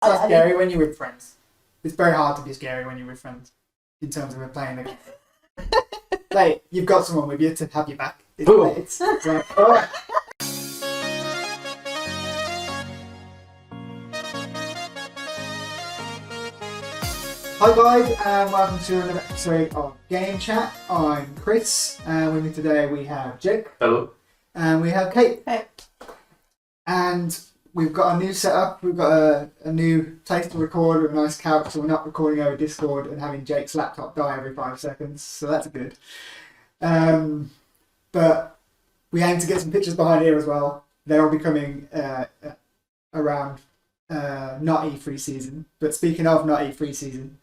It's scary when you're with friends. It's very hard to be scary when you're with friends in terms of playing the game. Like, you've got someone with you to have you back. It's like, oh. Hi guys, and welcome to another episode of Game Chat. I'm Chris, and with me today we have Jake. Hello. And we have Kate. Hey. And we've got a new setup. We've got a new place to record with a nice couch, so we're not recording over Discord and having Jake's laptop die every 5 seconds, so that's good. But we aim to get some pictures behind here as well. They'll be coming around not E3 season. But speaking of not E3 season,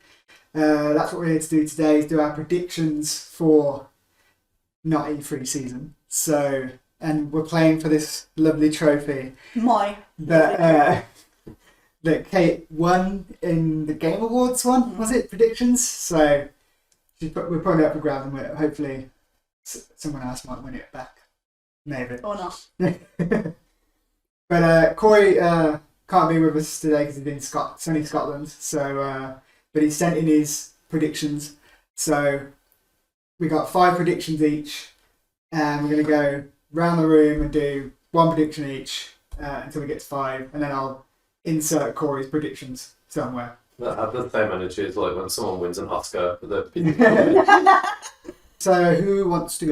that's what we're here to do today, is do our predictions for not E3 season. So, and we're playing for this lovely trophy that Kate won in the Game Awards one, was it? Predictions? So we're putting it up for grabs, and hopefully someone else might win it back. Maybe. Or not. But Corey can't be with us today because he's in sunny Scotland. So, but he sent in his predictions. So we got 5 predictions each, and we're going to go round the room and do one prediction each until we get to 5, and then I'll insert Corey's predictions somewhere. That had the same energy as like when someone wins an Oscar for the So who wants to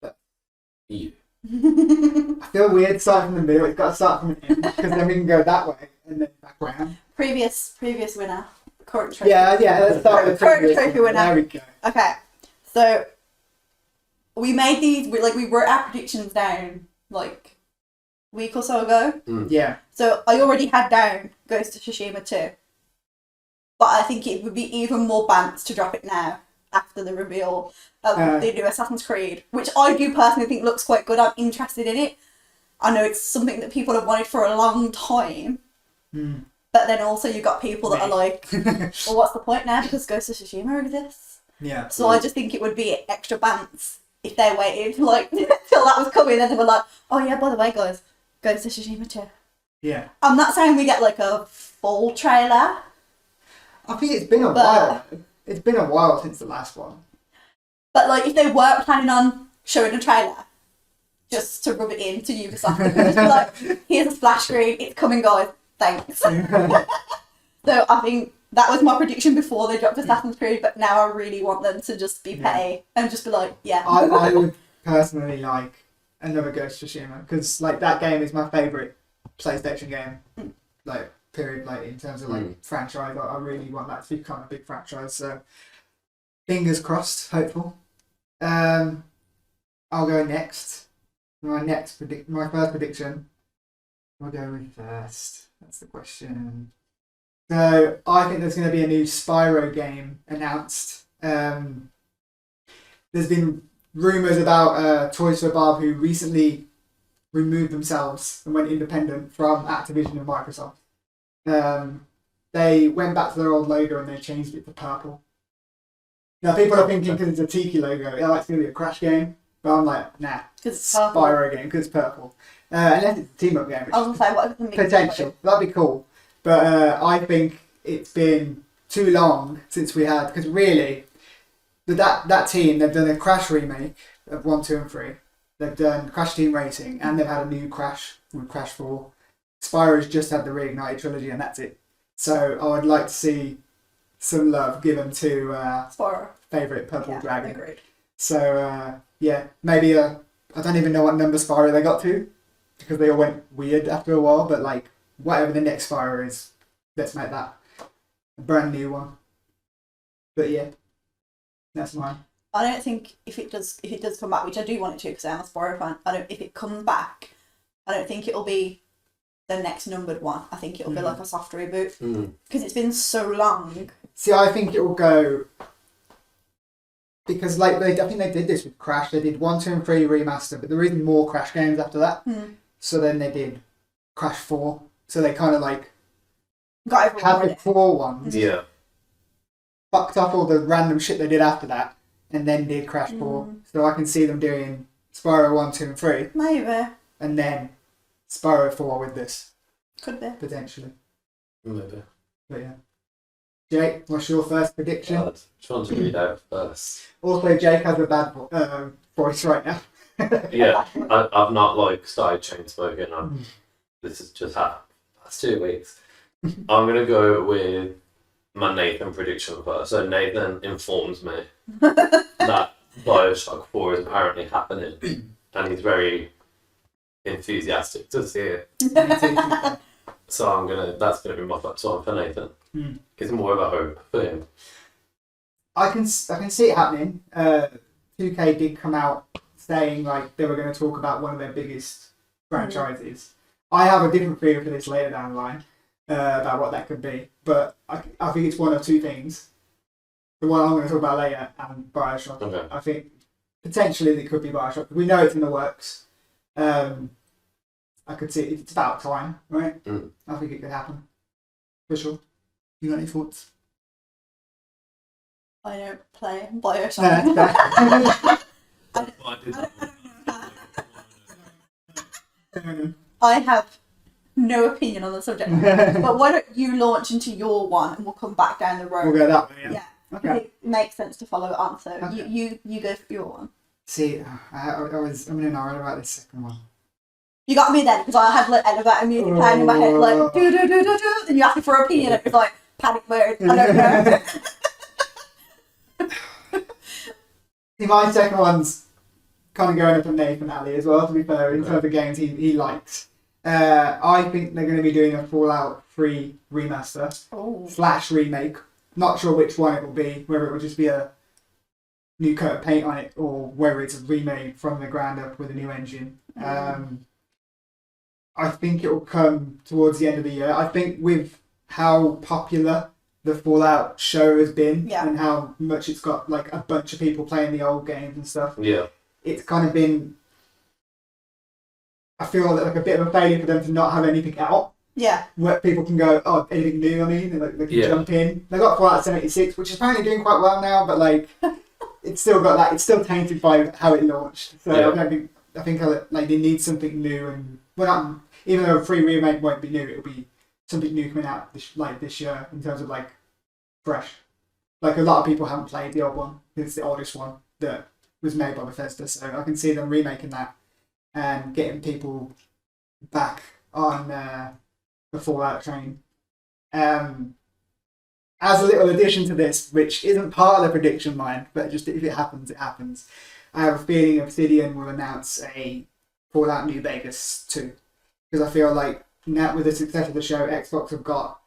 go? You. I feel weird starting from the middle. It's got to start from the end because then we can go that way and then back round. Previous winner. Current trophy. Yeah. Let's start with the Current previous trophy one. winner. There we go. Okay, so we made these. We wrote our predictions down like a week or so ago. Yeah. So I already had down Ghost of Tsushima 2, but I think it would be even more bants to drop it now after the reveal of the new Assassin's Creed, which I do personally think looks quite good. I'm interested in it. I know it's something that people have wanted for a long time. But then also you've got people that are like, well, what's the point now? Because Ghost of Tsushima exists. Yeah. So I just think it would be extra bants if they waited like till that was coming and they were like, oh yeah, by the way, guys, Ghost of Tsushima 2. Yeah. I'm not saying we get like a full trailer. I think it's been a while. It's been a while since the last one. But like if they weren't planning on showing a trailer, just to rub it in to Ubisoft, just be like, here's a splash screen, it's coming, guys. Thanks. So I think that was my prediction before they dropped Assassin's Creed, but now I really want them to just be petty and just be like, yeah. I would personally like another Ghost of Tsushima because like that game is my favourite PlayStation game. Like period. Like in terms of like franchise, I really want that to become a big franchise. So fingers crossed, hopeful. I'll go next. My first prediction. I'll go with first. That's the question. So I think there's going to be a new Spyro game announced. There's been rumours about Toys for Bob, who recently removed themselves and went independent from Activision and Microsoft. They went back to their old logo and they changed it to purple. Now people are thinking because it's a Tiki logo, it's going to be a Crash game. But I'm like, nah, it's purple. Spyro game because it's purple. Unless it's a team-up game. I was going to say, what if the potential. That'd be cool. But I think it's been too long since we had... Because really, that team, they've done a Crash remake of 1, 2 and 3. They've done Crash Team Racing and they've had a new Crash with Crash 4. Spyro's just had the Reignited trilogy and that's it. So I would like to see some love given to Spyro. Favourite Purple Dragon. Agreed. So, yeah, maybe I don't even know what number Spyro they got to because they all went weird after a while, but like whatever the next Spyro is, let's make that a brand new one. But yeah, that's mine. I don't think if it does come back, which I do want it to because I'm a Spyro fan, if it comes back, I don't think it'll be the next numbered one. I think it'll be like a soft reboot because it's been so long. See, I think it will go... Because like I think they did this with Crash. They did 1, 2 and 3 remaster, but there isn't more Crash games after that. So then they did Crash 4. So they kind of like had the 4 ones. Yeah. Fucked up all the random shit they did after that, and then did Crash 4. So I can see them doing Spyro 1, 2 and 3. Maybe. And then Spyro 4 with this. Could be. Potentially. Maybe. But yeah. Jake, what's your first prediction? God, trying to read out first. Also, Jake has a bad voice right now. Yeah, I've not like started chain smoking. This has just happened. That's 2 weeks. I'm gonna go with my Nathan prediction first. So Nathan informs me that Bioshock 4 is apparently happening, and he's very enthusiastic to see it. So that's gonna be my first one for Nathan. It's more of a hope for him. I can see it happening. 2K did come out saying like they were going to talk about one of their biggest franchises. I have a different feeling for this later down the line about what that could be, but I think it's one of two things. The one I'm going to talk about later and Bioshock. Okay. I think potentially it could be Bioshock. We know it's in the works. I could see it's about time, right? I think it could happen for sure. You got any thoughts? I don't play Bioshock. I have no opinion on the subject, but why don't you launch into your one and we'll come back down the road. We'll go that way. Yeah. Okay. It makes sense to follow it on. So Okay. you go for your one. See, I'm in an hour about this second one. You got me then because I had like elevator music playing in my head, like do do do do do. Then you asked me for an opinion. It was like panic mode. I don't know. See, my second one's kind of going up on Nathan Alley as well. To be fair, in terms of games he likes. I think they're going to be doing a Fallout 3 remaster / remake. Not sure which one it will be. Whether it will just be a new coat of paint on it, or whether it's a remake from the ground up with a new engine. I think it will come towards the end of the year. I think with how popular the Fallout show has been and how much it's got like a bunch of people playing the old games and stuff. Yeah. It's kind of been, I feel like a bit of a failure for them to not have anything out. Yeah. Where people can go, oh, anything new, I mean, they can jump in. They got Fallout 76, which is apparently doing quite well now, but like, it's still got that, it's still tainted by how it launched. So I think like they need something new, and well, even though a free remake won't be new, it'll be something new coming out this year in terms of like fresh. Like a lot of people haven't played the old one. It's the oldest one that was made by Bethesda, so I can see them remaking that and getting people back on the Fallout train. As a little addition to this, which isn't part of the prediction line, but just if it happens, it happens. I have a feeling Obsidian will announce a Fallout New Vegas 2. Because I feel like now with the success of the show, Xbox have got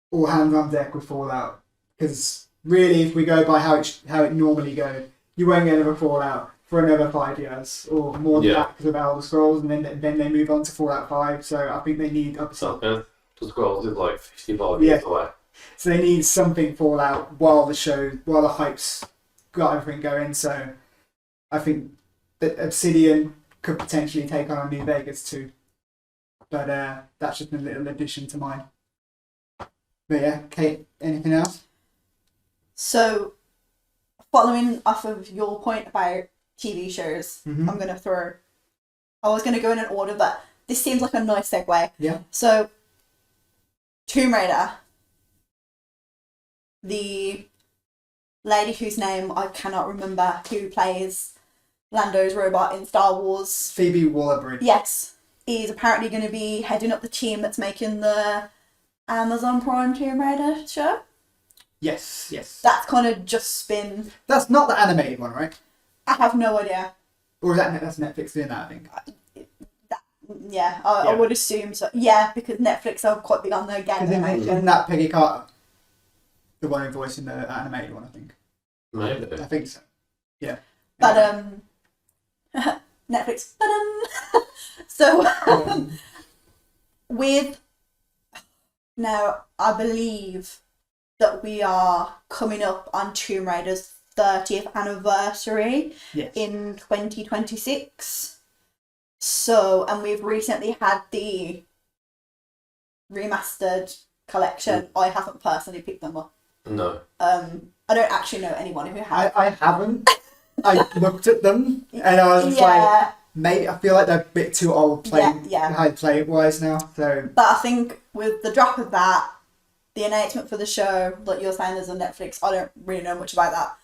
all hands on deck with Fallout. Because really, if we go by how it normally goes, you won't get another Fallout for another 5 years or more than that because of Elder Scrolls, and then they move on to Fallout 5. So I think they need upside. Elder Scrolls is like 55 years away. So they need something Fallout while the hype's got everything going. So I think that Obsidian could potentially take on a New Vegas too. But that's just a little addition to mine. But yeah, Kate, anything else? So, following off of your point about TV shows, I was going to go in an order, but this seems like a nice segue. Yeah. So, Tomb Raider, the lady whose name I cannot remember, who plays Lando's robot in Star Wars. Phoebe Waller-Bridge. Yes. Is apparently going to be heading up the team that's making the Amazon Prime Tomb Raider show. Yes. That's kind of just been... That's not the animated one, right? I have no idea. Or is that's Netflix doing that, I think? I would assume so. Yeah, because Netflix are quite big on their game. Isn't that Peggy Carter? The one voicing the animated one, I think. Maybe. I think so. Yeah. But, Netflix. So, with... Now, I believe that we are coming up on Tomb Raider's 30th anniversary in 2026. So, and we've recently had the remastered collection. I haven't personally picked them up. No. I don't actually know anyone who has. I haven't. I looked at them and I was like, maybe I feel like they're a bit too old playing Yeah. how to play it wise now. So But I think with the drop of that, the announcement for the show, like you're saying, there's on Netflix. I don't really know much about that.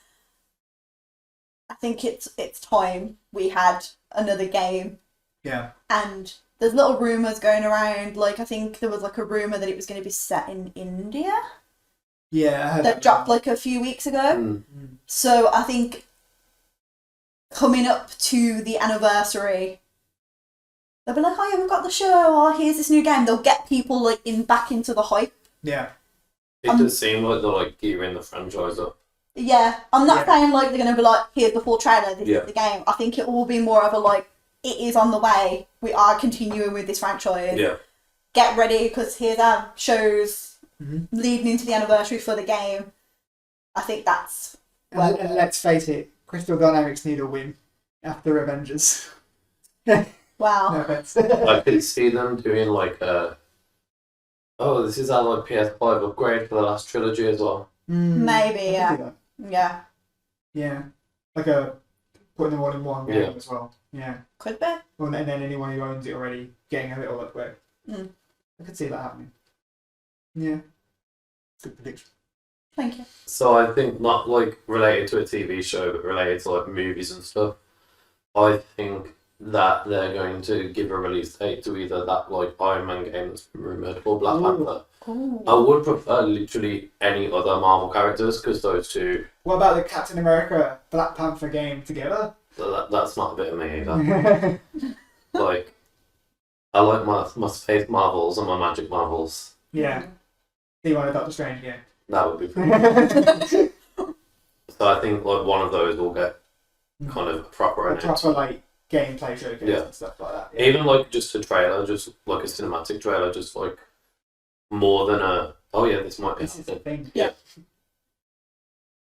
I think it's time we had another game. yeah, And there's little rumours going around. Like, I think there was like a rumour that it was going to be set in India yeah, I heard that dropped like a few weeks ago. Mm. So I think coming up to the anniversary, they'll be like, "Oh, yeah, we've got the show. Oh, here's this new game." They'll get people like back into the hype. Yeah, It does seem like they're like gearing the franchise up. Yeah, I'm not Yeah. saying like they're going to be like, "Here's the full trailer. This Yeah. is the game." I think it will be more of a like, it is on the way. We are continuing with this franchise. Yeah. Get ready because here's our shows Mhm. leading into the anniversary for the game. I think that's and let's face it, Crystal Dynamics need a win after Avengers. wow. No offense. I could see them doing like a. Oh, this is our like PS5 upgrade for the last trilogy as well. Maybe, I can see that. Yeah, Yeah, like a putting them all in one game Yeah. as well. Yeah, could be. well, and then anyone who owns it already getting a little upgrade. Mm. I could see that happening. Yeah, good prediction. Thank you. So I think not like related to a TV show, but related to like movies and stuff. I think that they're going to give a release date to either that like Iron Man game that's been rumored or Black Ooh. Panther. Ooh. I would prefer literally any other Marvel characters because those two, What about the Captain America Black Panther game together? that's not a bit of me either. Like, I like my space marvels and my magic marvels. Yeah, see one of Doctor Strange game. That would be pretty. So I think like one of those will get kind of a proper A proper announcement. like gameplay showcase Yeah. and stuff like that. Yeah. Even like just a trailer, just like a cinematic trailer, just like more than a oh yeah, this might be This is the happening. thing. Yeah.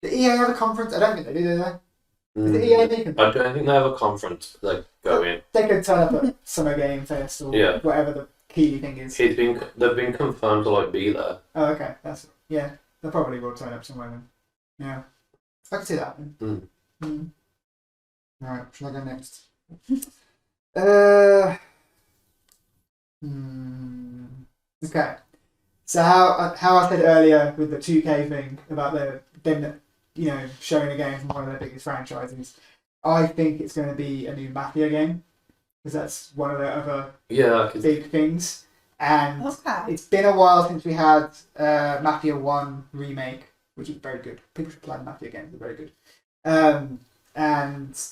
Did EA have a conference? I don't think they do, do they? Is it Mm, EA making? I don't think they have a conference like go in. They could turn up at Summer Game Fest or Yeah. whatever the key thing is. They've been confirmed to like be there. Oh, okay. That's yeah. They probably will turn up somewhere then. Yeah, I can see that. Mm. Mm. Right. Shall I go next? Okay. So how I said earlier with the 2K thing about them showing a game from one of their biggest franchises, I think it's going to be a new Mafia game because that's one of their other Yeah, I could, big things. And Okay. it's been a while since we had Mafia 1 remake, which is very good. People should play the Mafia games, they're very good. And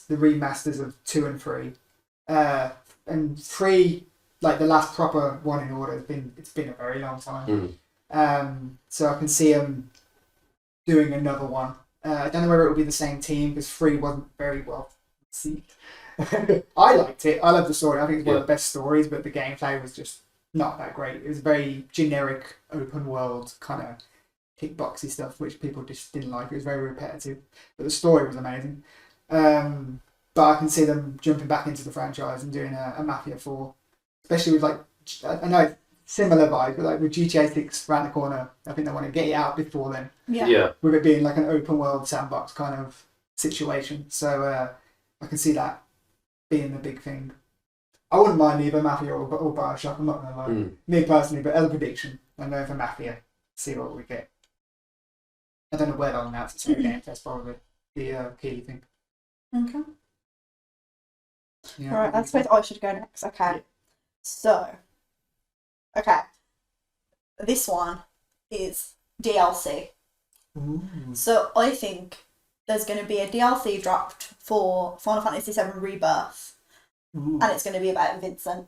the remasters of 2 and 3. And 3, like the last proper one in order, it's been a very long time. So I can see them doing another one. I don't know whether it will be the same team because 3 wasn't very well received. I liked it. I love the story. I think it's one of the best stories, but the gameplay was just not that great. It was very generic, open world kind of kickboxy stuff, which people just didn't like. It was very repetitive, but the story was amazing. But I can see them jumping back into the franchise and doing a Mafia 4, especially with like I know it's similar vibe, but like with GTA 6 around the corner, I think they want to get it out before then, Yeah. with it being like an open world sandbox kind of situation. So I can see that being the big thing. I wouldn't mind either Mafia or Bioshock, I'm not going to lie. Me personally, but as a prediction, I'm going for Mafia. See what we get. I don't know where they'll announce it's in the game, that's probably the key thing. Okay. Yeah, Right, I suppose I should go next. Okay. Yeah. So, okay. This one is DLC. Ooh. So I think there's going to be a DLC dropped for Final Fantasy VII Rebirth, Ooh. and it's going to be about Vincent.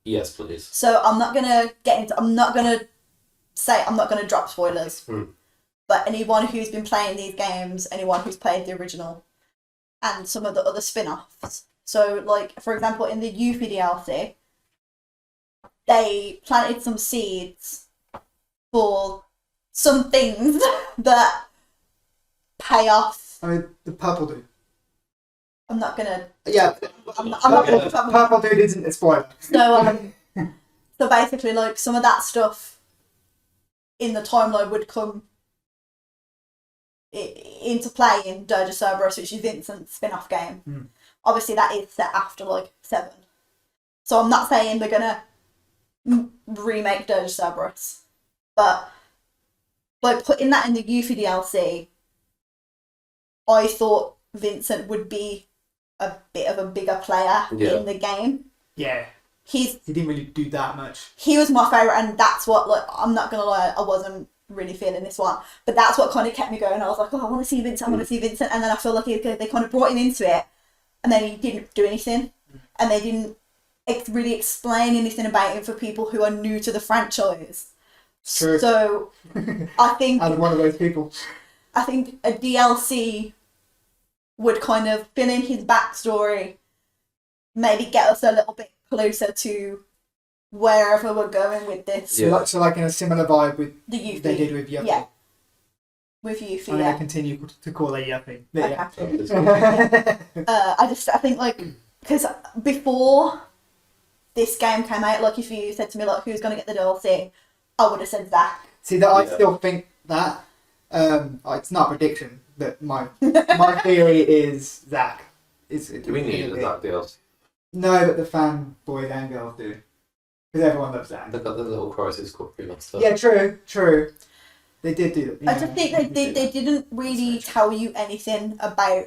yes, please. So I'm not going to get into. I'm not going to drop spoilers. But anyone who's been playing these games, anyone who's played the original, and some of the other spin-offs. So, like, for example, in the Yuffie DLC, they planted some seeds for some things that pay off. I mean, the purple dude. I'm not gonna. Yeah, I'm not gonna. purple dude isn't a spoiler. So basically, like, some of that stuff in the timeline would come into play in Dirge of Cerberus, which is Vincent's spin-off game. obviously that is set after like 7. So I'm not saying they're gonna remake Dirge of Cerberus, but by putting that in the Yuffie DLC, I thought Vincent would be a bit of a bigger player in the game. Yeah. He didn't really do that much. He was my favourite, and that's what, like, I'm not gonna lie, I wasn't really feeling this one, but that's what kind of kept me going. I was like, oh, I want to see Vincent, and then I feel like they kind of brought him into it, and then he didn't do anything, and they didn't really explain anything about him for people who are new to the franchise. True. So I think I'm one of those people. I think a DLC would kind of fill in his backstory, maybe get us a little bit closer to wherever we're going with this. Yeah. So like in a similar vibe with The Yuffie. they did with Yuffie. Yeah. With Yuffie, I'm going to continue to call it Yuffie. But I think, like, because before this game came out, like, if you said to me, like, who's going to get the DLC, I would have said Zach. See, that I still think that it's not a prediction, but my theory is Zach. Do we need a Zach DLC? No, but the fanboys and girls do. Because everyone loves Zach. They've got the little Crisis Core and stuff. Yeah, true. They did do that. I just think they didn't really tell you anything about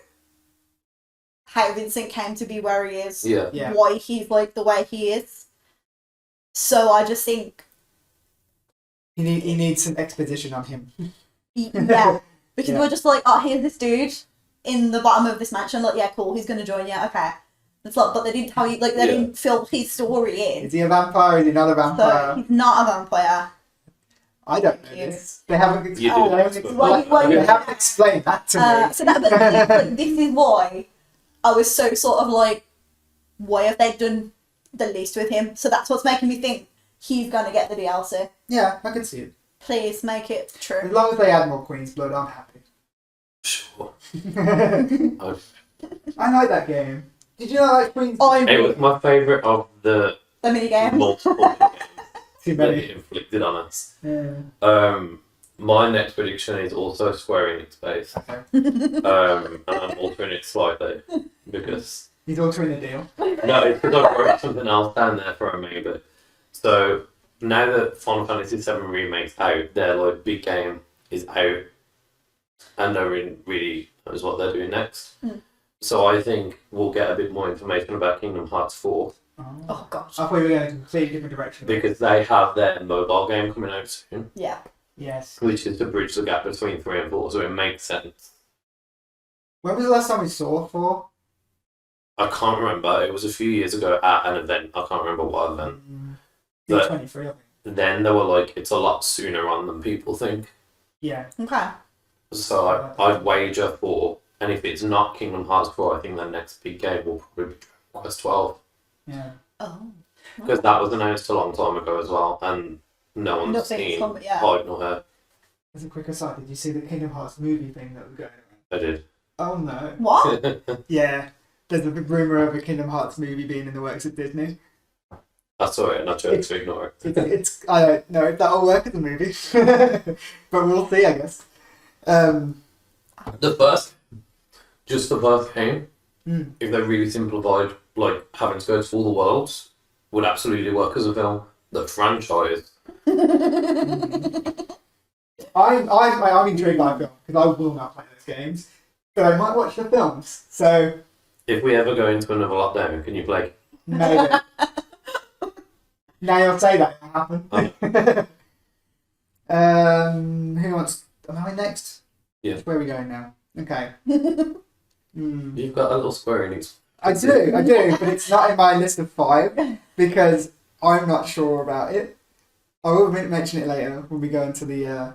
how Vincent came to be where he is. Yeah. Why he's like the way he is. So I just think he needs some exposition on him. Yeah. Because we're just like, oh, here's this dude in the bottom of this mansion. Like, yeah, cool, he's going to join you. Okay. It's like, but they didn't tell you, like, they didn't fill his story in. Is he a vampire? Is he not a vampire? So he's not a vampire. I don't know this. They haven't explained that to me. So that, but this is why I was so sort of like, why have they done the least with him? So that's what's making me think he's going to get the DLC. Yeah, I can see it. Please make it As true. long as they add more Queen's Blood, I'm happy. Sure. I like that game. Did you know I like Queen's Blood? It was my favourite of the minigame. multiple games Too that many. it inflicted on us. Yeah. My next prediction is also Square Enix based. Okay. And I'm altering it slightly because He's altering the deal. no, it's because I wrote something else down there for a maybe. So now that Final Fantasy VII Remake's out, their like big game is out, and no one really knows what they're doing next. So I think we'll get a bit more information about Kingdom Hearts 4 Oh, gosh. I thought we were going in a completely different direction. because they have their mobile game coming out soon, Yeah. Yes. which is to bridge the gap between 3 and 4. So it makes sense. When was the last time we saw 4? I can't remember. It was a few years ago at an event. I can't remember what event. But- 23, I think. Then they were like, it's a lot sooner on than people think. Yeah. Okay. So I'd wager 4. And if it's not Kingdom Hearts 4, I think the next big game will probably be Quest 12. Yeah. Oh. Because that was announced a long time ago as well. And no one's Nothing's seen come, yeah. Hyde nor her. As a quick aside, did you see the Kingdom Hearts movie thing that was going on? I did. Oh no. What? Yeah. There's a big rumour of a Kingdom Hearts movie being in the works at Disney. I saw it and I chose to ignore it. It's I don't know if that'll work as a movie. But we'll see, I guess. The first game, Mm. if they really simplified, like, having to go to all the worlds, would absolutely work as a film. The franchise. I'm intrigued by film because I will not play those games, but I might watch the films. So If we ever go into another lockdown, can you play? maybe. Now you'll say that it'll happen. Who wants? Am I next? Yeah. Where are we going now? Okay. You've got a little Square Enix. I do, but it's not in my list of 5 because I'm not sure about it. I will mention it later when we go into the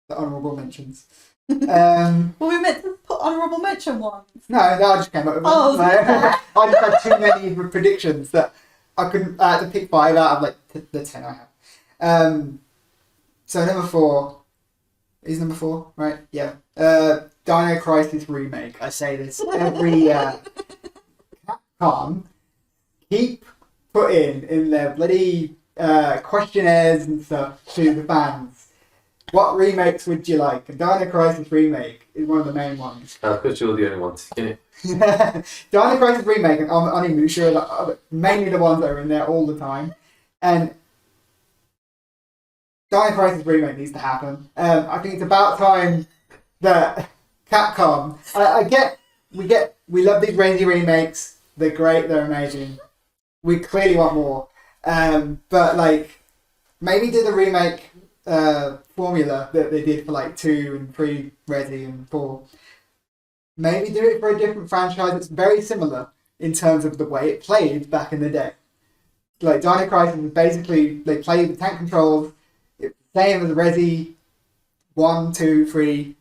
honourable mentions. Well, we meant to put honourable mention ones. No, I just came up with Oh, one. I just had too many predictions that I couldn't. I had to pick 5 out of like the 10 I have. So number 4 is number 4, right? Yeah. Dino Crisis Remake. I say this every Capcom keep putting in their bloody questionnaires and stuff to the fans. what remakes would you like? And Dino Crisis Remake is one of the main ones. Because you're the only one ticking it. Dino Crisis Remake, and I'm even sure that mainly the ones that are in there all the time. And Dino Crisis Remake needs to happen. I think it's about time that Capcom. We love these Resi remakes. They're great. They're amazing. We clearly want more. But like, maybe do the remake formula that they did for like 2 and 3 Resi and 4. Maybe do it for a different franchise that's very similar in terms of the way it played back in the day. Like Dino Crisis is basically, they play the tank controls, it's the same as Resi 1, 2, 3,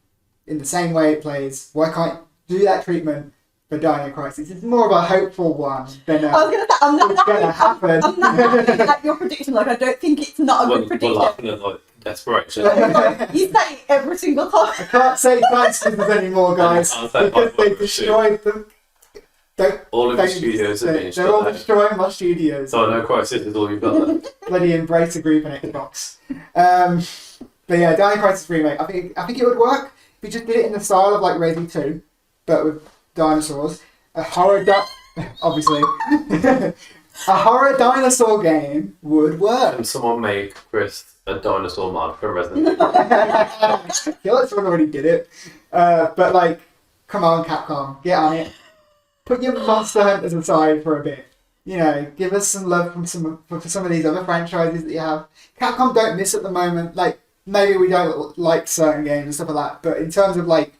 in the same way it plays. Why can't you do that treatment for Dino Crisis? It's more of a hopeful one than I was gonna say, I'm not gonna happen. I'm not happy at your prediction. Like, I don't think it's not a good prediction. We're laughing at like desperation. You say it every single time. I can't say Crisis anymore, guys, I can't say because they Crisis. destroyed them. All of the studios have been They're all shut down. destroying my studios. So I know Crisis is all you've got left. Bloody embrace a group and Xbox. But yeah, Dino Crisis Remake. I think it would work if you just did it in the style of like Resi 2, but with dinosaurs. A horror, obviously, a horror dinosaur game would work. Can someone make Chris a dinosaur mod for Resident Evil? I feel like someone already did it. But like, come on, Capcom, get on it. Put your Monster Hunters aside for a bit. You know, give us some love for some of these other franchises that you have. Capcom don't miss at the moment. Like, maybe we don't like certain games and stuff like that, but in terms of like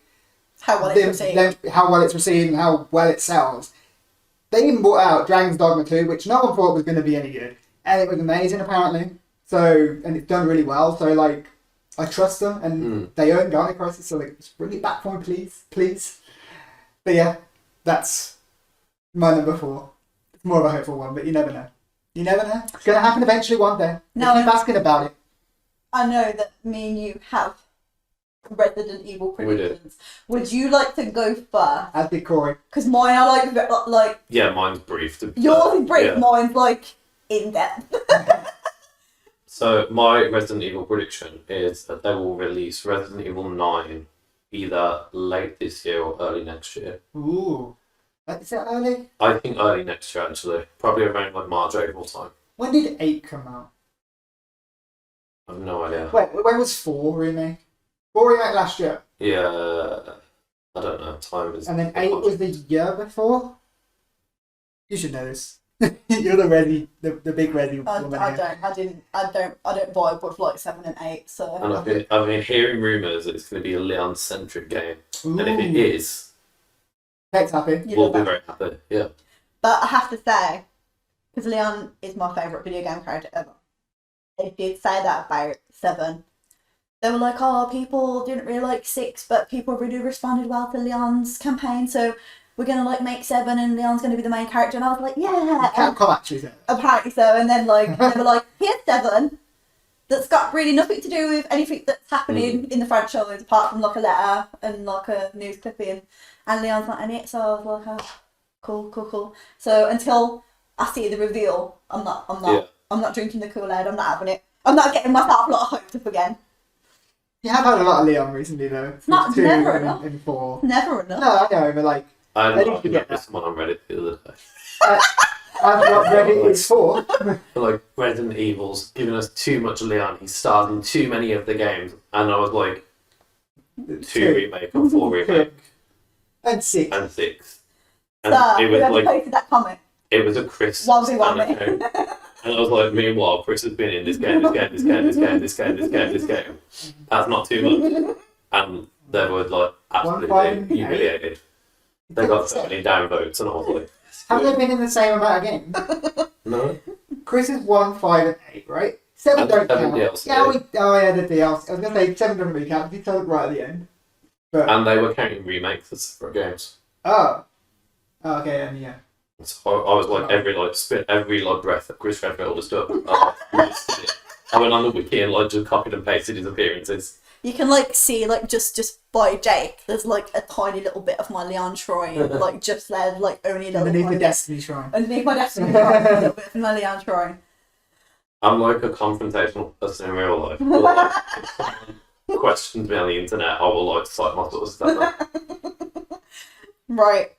How well it's received. how well it's received and how well it sells, they even brought out Dragon's Dogma 2, which no one thought was going to be any good, and it was amazing apparently. So, and it's done really well. So like, I trust them, and they own Dino Crisis, so like, just bring it back for me, please. But yeah, that's my number 4. It's more of a hopeful one, but you never know. You never know. It's going to happen eventually one day. No, Keep asking about it. I know that me and you have Resident Evil We do. predictions. Would you like to go first? As did Corey. Because mine are like Yeah, mine's brief. yours is brief, Yeah. mine's like in depth. So my Resident Evil prediction is that they will release Resident Evil 9 either late this year or early next year. Ooh. Is that early? I think early next year actually. Probably around like March, April time. When did 8 come out? I have no idea. Wait, when was 4 remake? 4 remake last year. Yeah, I don't know. Time is. And then 8 was the year before? You should know this. You're the big Resi woman here. I don't vibe with like 7 and 8. So And I've been hearing rumours that it's going to be a Leon-centric game. Ooh. And if it is, Tech's happy. You we'll love be that. very happy. Yeah. But I have to say, because Leon is my favourite video game character ever. They did say that about 7. They were like, oh, people didn't really like 6, but people really responded well to Leon's campaign, so we're going to like make 7 and Leon's going to be the main character. And I was like, yeah. Capcom actually said. Apparently so. And then like they were like, here's 7 that's got really nothing to do with anything that's happening in the franchise apart from like a letter and like a news clipping. And Leon's not in it, so I was like, oh, cool. So until I see the reveal, I'm not drinking the Kool-Aid. I'm not having it. I'm not getting myself a lot of hoped up again. You have had a lot of Leon recently though. It's not 2 never and, enough. and 4. Never enough. No, I know, but like, I I had need an to get argument with someone on Reddit the other day. I've not read it, it's 4. Like, Resident Evil's given us too much Leon. He stars in too many of the games. And I was like, 2 remake or 4 remake And 6. and 6. And So, it was whoever like, posted that comment, it was a Chris 1v1 me. standard game. And I was like, meanwhile, Chris has been in this game. That's not too much. And they were like absolutely 1-5-8. humiliated. They got so many downvotes, and I was like, Have they been in the same amount of games? no. Chris is 1, 5, and 8, right? 7 And don't 7 count. DLC. Yeah, the DLC. I was going to say 7 doesn't really count. You told it right at the end. But, And they were counting remakes as separate games. oh, okay, and yeah. So I was like, every breath that Chris Redfield has done. I went on the wiki and like just copied and pasted his appearances. You can like see like just by Jake, there's like a tiny little bit of my Leon shrine, like just there, like only a little Underneath tiny the bit. Destiny Shrine. Underneath my Destiny shrine, a little bit of my Leon shrine. I'm like a confrontational person in real life. But, like, if someone questions me on the internet, I will like to cite my sources. Right.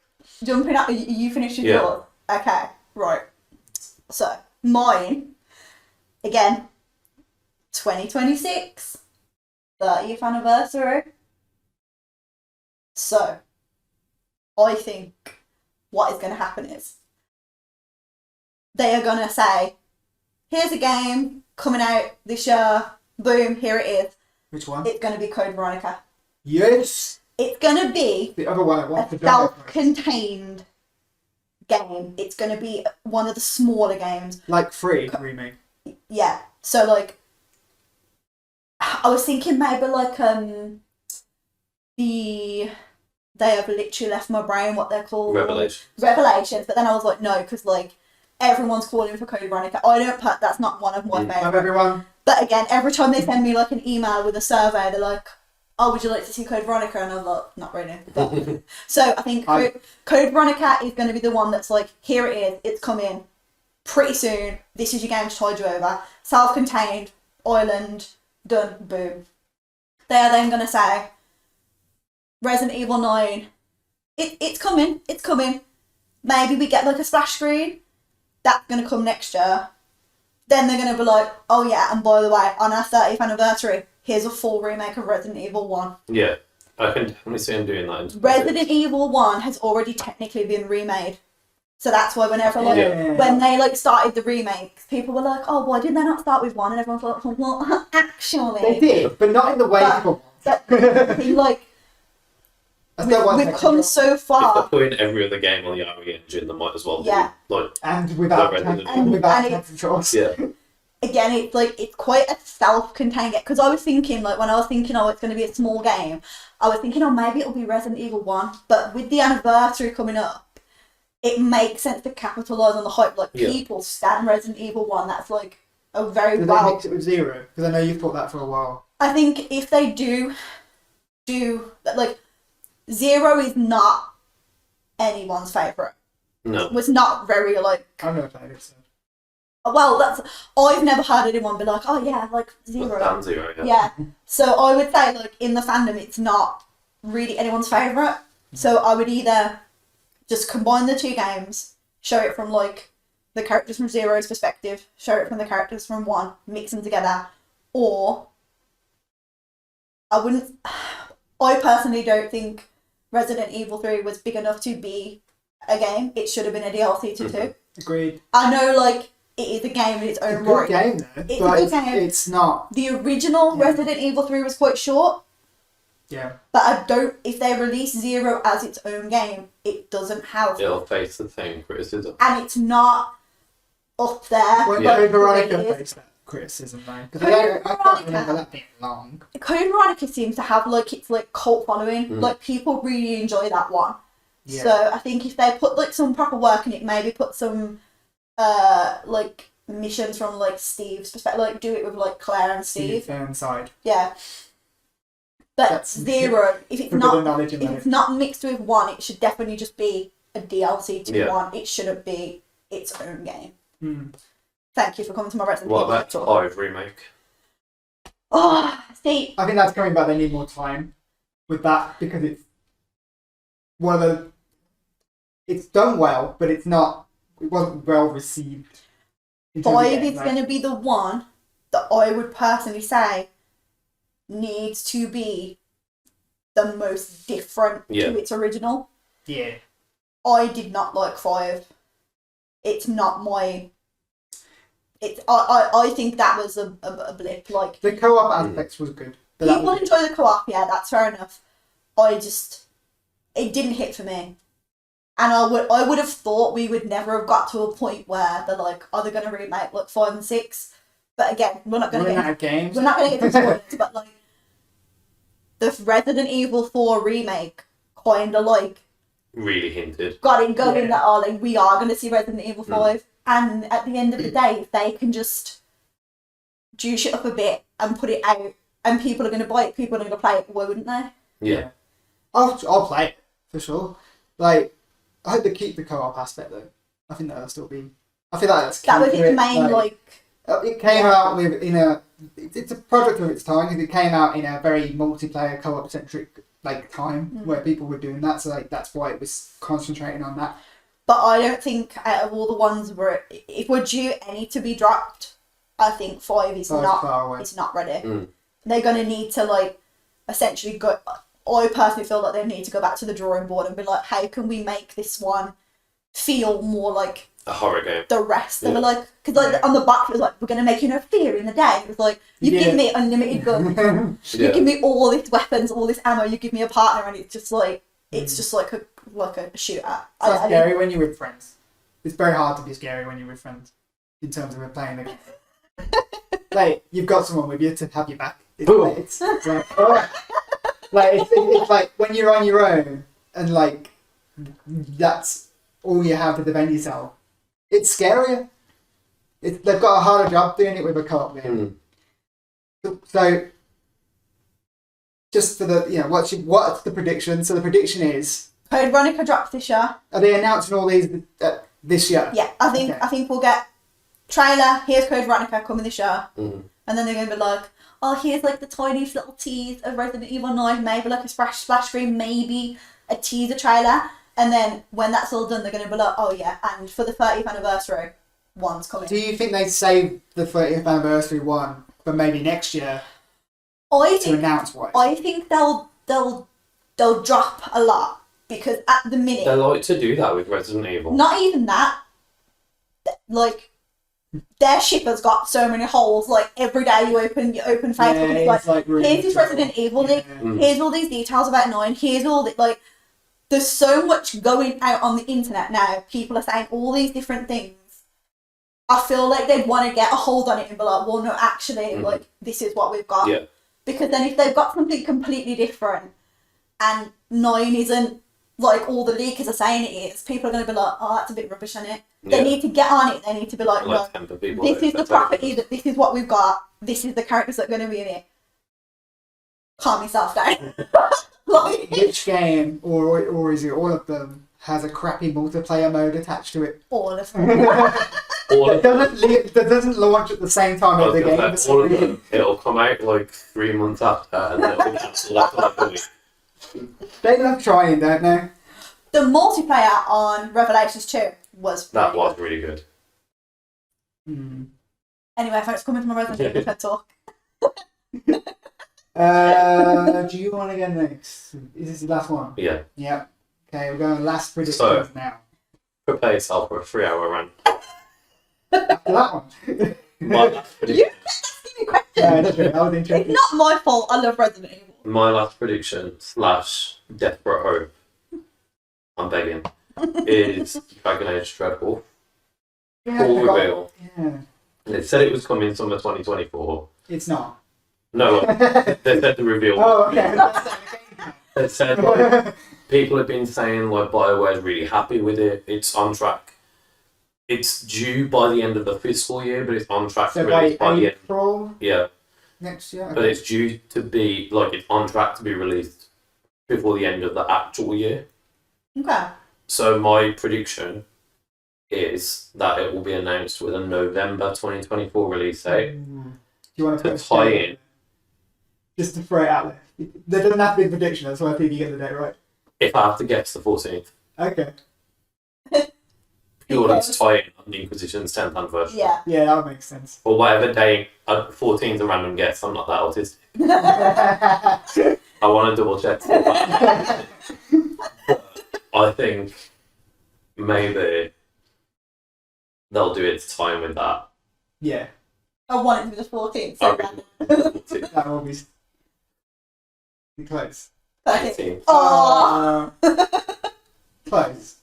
Jumping up, you finished your Yeah. thought? Okay, right. So, mine, again, 2026, 30th anniversary. So, I think what is going to happen is they are going to say, here's a game coming out this year, boom, here it is. Which one? It's going to be Code Veronica. Yes. It's going to be The other one I want a to jump over. self-contained game. It's going to be one of the smaller games. Like free remake. Yeah. So like, I was thinking maybe like they have literally left my brain what they're called. Revelations. But then I was like, no, because like everyone's calling for Code Veronica. I don't. That's not one of my Love favourites. everyone. But again, every time they send me like an email with a survey, they're like, oh, would you like to see Code Veronica? And I'm like, not really. But, so I think Code Veronica is going to be the one that's like, here it is, it's coming pretty soon. This is your game to tide you over. Self-contained, island, done, boom. They are then going to say, Resident Evil 9, it's coming. Maybe we get like a splash screen. That's going to come next year. Then they're going to be like, oh yeah, and by the way, on our 30th anniversary, here's a full remake of Resident Evil 1. Yeah, I can definitely see them doing that. Resident Evil 1 has already technically been remade. So that's why whenever, like, Yeah. when they, like, started the remakes, people were like, oh, why didn't they not start with 1? And everyone's like, well, actually... They did, but not in the way But- people But, like, I still want we've Tekken come Control. so If far. they're putting every other game on the RE engine, they might as well Yeah. do like And without Red Dead. and without And Tekken Controls. yeah. Again, it's like, it's quite a self-contained game. Because I was thinking, like, when I was thinking, oh, it's going to be a small game, I was thinking, oh, maybe it'll be Resident Evil 1. But with the anniversary coming up, it makes sense to capitalise on the hype. Like, Yeah. people stand Resident Evil 1. That's, like, a very Do they well... mix it with Zero? Because I know you've thought that for a while. I think if they do, like, Zero is not anyone's favourite. No. It was not very, like... I've never played it, so. Well, I've never heard anyone be like, oh yeah, like Zero. Down Zero, yeah. Yeah. So I would say, like, in the fandom, it's not really anyone's favourite. So I would either just combine the two games, show it from, like, the characters from Zero's perspective, show it from the characters from 1, mix them together, or I personally don't think Resident Evil 3 was big enough to be a game. It should have been a DLC to 2. Agreed. I know, like, it is a game in its It's a own good right. game, though. It's but a good game. It's not. The original Yeah. Resident Evil 3 was quite short, Yeah. but I don't. If they release Zero as its own game, it doesn't have, It'll face the same criticism. and it's not up there. When Yeah. Code Veronica It is. faced that criticism, though. Because Code I can't Veronica. remember that being long. Code Veronica seems to have, like, its, like, cult following. Mm. Like, people really enjoy that one. Yeah. So I think if they put, like, some proper work in it, maybe put some like missions from, like, Steve's perspective, like do it with, like, Claire and Steve. Inside. Yeah. But That's- Zero, if it's Forbidden not knowledge in if that. it's not mixed with 1, it should definitely just be a DLC to Yeah. 1. It shouldn't be its own game. Hmm. Thank you for coming to my Resident What Evil about talk. 5 remake? Oh, see, I think that's coming back. They need more time with that because it's one of the. It's done well, but it's not. It wasn't well received. in terms of 5 games, is like- going to be the one that I would personally say needs to be the most different Yeah. to its original. Yeah. I did not like 5. It's not my... I think that was a blip. Like, The co-op aspects was good. But that people was- enjoy the co-op, yeah, that's fair enough. It didn't hit for me. And I would have thought we would never have got to a point where they're like, are they going to remake, like, 5 and 6? But again, we're not going to running out get... of games. We're not going to get into spoilers, but, like, the Resident Evil 4 remake kind of, like, Really hinted. got it going Yeah. that, oh, like, we are going to see Resident Evil 5. And at the end of the day, if they can just juice it up a bit and put it out, and people are going to buy it, people are going to play it, why wouldn't they? Yeah. I'll play it for sure. Like, I hope they keep the co-op aspect though. I think that'll still be. I feel like that's. That key was to its it. main, like... It came Yeah. out with in a it's a product of its time because it came out in a very multiplayer co-op centric like time where people were doing that. So like that's why it was concentrating on that. But I don't think out of all the ones where if we're due any to be dropped, I think 5 is far away. it's not ready. They're gonna need to like essentially go. I personally feel like they need to go back to the drawing board and be like, how can we make this one feel more like a horror game. The rest of it, like, because like on the back it was like, we're gonna make fear in the day. It was like, you give me unlimited guns, you give me all these weapons, all this ammo, you give me a partner, and it's just like a shooter. It's scary when you're with friends. It's very hard to be scary when you're with friends in terms of playing the game. Like you've got someone with you to have your back. It's like, it's like when you're on your own and like that's all you have to defend yourself. It's scarier. They've got a harder job doing it with a co-op game. So, just for the what's the prediction? So the prediction is Code Veronica drops this year. Are they announcing all these this year? Yeah, I think we'll get trailer. Here's Code Veronica coming this year, and then they're gonna be like, oh, here's like the tiniest little tease of Resident Evil 9, maybe like a splash screen, maybe a teaser trailer. And then when that's all done, they're going to be like, oh yeah, and for the 30th anniversary, one's coming. Do you think they save the 30th anniversary one for maybe next year to announce what? I think they'll drop a lot because at the minute... They like to do that with Resident Evil. Not even that. Like, their ship has got so many holes. Like, every day you open Facebook, it's like really here's this Resident Evil leak, here's all these details about 9, here's all the, like... There's so much going out on the internet now. People are saying all these different things. I feel like they'd want to get a hold on it and be like, well, no, actually, like, this is what we've got. Yeah. Because then if they've got something completely different and 9 isn't like all the leakers are saying it is, people are going to be like, oh, that's a bit rubbish, isn't it? They need to get on it. They need to be like, no, this is the property, that this is what we've got. This is the characters that are going to be in it. Calm yourself down. Like, which game, or is it all of them, has a crappy multiplayer mode attached to it? all of them. That doesn't launch at the same time as the game. All of them, it'll come out like 3 months after, and then it'll be cancelled after like a week. They love trying, don't they? The multiplayer on Revelations 2 was really good. Anyway, thanks for coming to my Resident Evil TED Talk. Do you want to go next? Is this the last one? Yeah. Yeah. Okay, we're going last predictions now. Prepare yourself for a 3-hour run. After that one. My last prediction. You asking me questions. Yeah, that's true. I was interested. It's not my fault. I love Resident Evil. My last prediction / desperate hope, I'm begging, is Dragon Age Dreadful. Yeah, Full reveal. Yeah. It said it was coming summer 2024. It's not. No, they said the reveal. Oh, okay. They said like, people have been saying like BioWare's really happy with it. It's on track. It's due by the end of the fiscal year, but it's on track So to release by the end. April Yeah, next year? but it's due to be like it's on track to be released before the end of the actual year. Okay. So my prediction is that it will be announced with a November 2024 release date. Do you want to tie in? Just to throw it out there. There doesn't have to be a prediction, that's why I think you get the date right. If I have to guess, the 14th. Okay. Purely to tie in on the Inquisition's 10th anniversary. Yeah. Yeah, that would make sense. Or whatever day, 14th a random guess, I'm not that autistic. I want to double check. I think maybe they'll do it to tie in with that. Yeah. I want it to be the 14th. So That will be close. 18th. Oh. Close.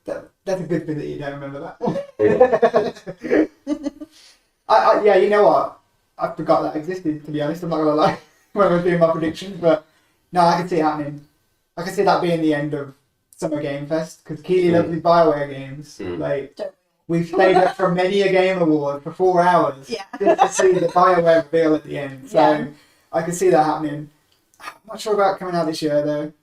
That's a good thing that you don't remember that. Yeah, you know what? I forgot that existed, to be honest. I'm not going to lie when I was doing my predictions, but no, I can see it happening. I can see that being the end of Summer Game Fest, because Keely loves these BioWare games. Like, we've stayed up for many a game award for 4 hours just to see the BioWare reveal at the end. So I can see that happening. I'm not sure about coming out this year, though.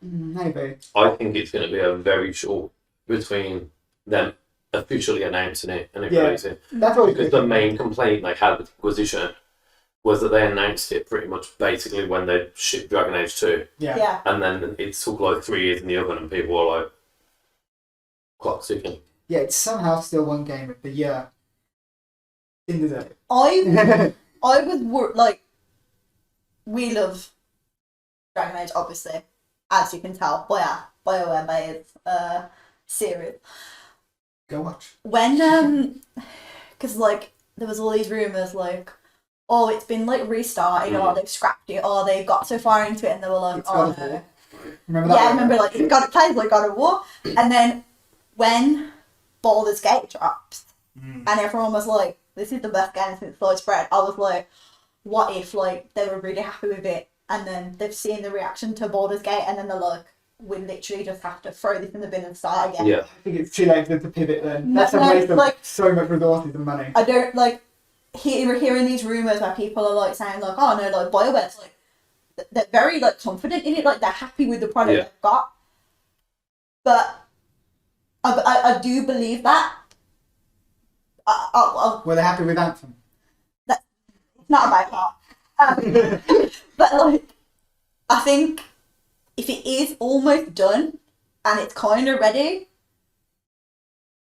Maybe. I think it's going to be a very short between them officially announcing it and Yeah. releasing. That's always Because good. the main complaint they had with Inquisition was that they announced it pretty much basically when they shipped Dragon Age 2. Yeah. And then it took like 3 years in the oven and people were like, clock ticking. Yeah, it's somehow still one game of the year. In the day. I was like, we love Dragon Age, obviously, as you can tell by our BioWare based series. Go watch. When because like there was all these rumors like, oh, it's been like restarted, or they've scrapped it, or they got so far into it and they were like, It's oh God of no. War. Remember that? Yeah, I one? remember like it plays like God of War, and then when Baldur's Gate drops, and everyone was like, this is the best game since sliced bread. I was like, what if like they were really happy with it, and then they've seen the reaction to Baldur's Gate, and then they're like, we literally just have to throw this in the bin and start again. Yeah. I think it's too late for them to pivot then. No, That's a no, waste of like- so much resources and money. I don't like hearing these rumors where people are like saying like, oh no, like BioWare's like they're very like confident in it, like they're happy with the product they've got. But I do believe that. Were they happy with Anthem? It's not my part. But like, I think if it is almost done and it's kind of ready,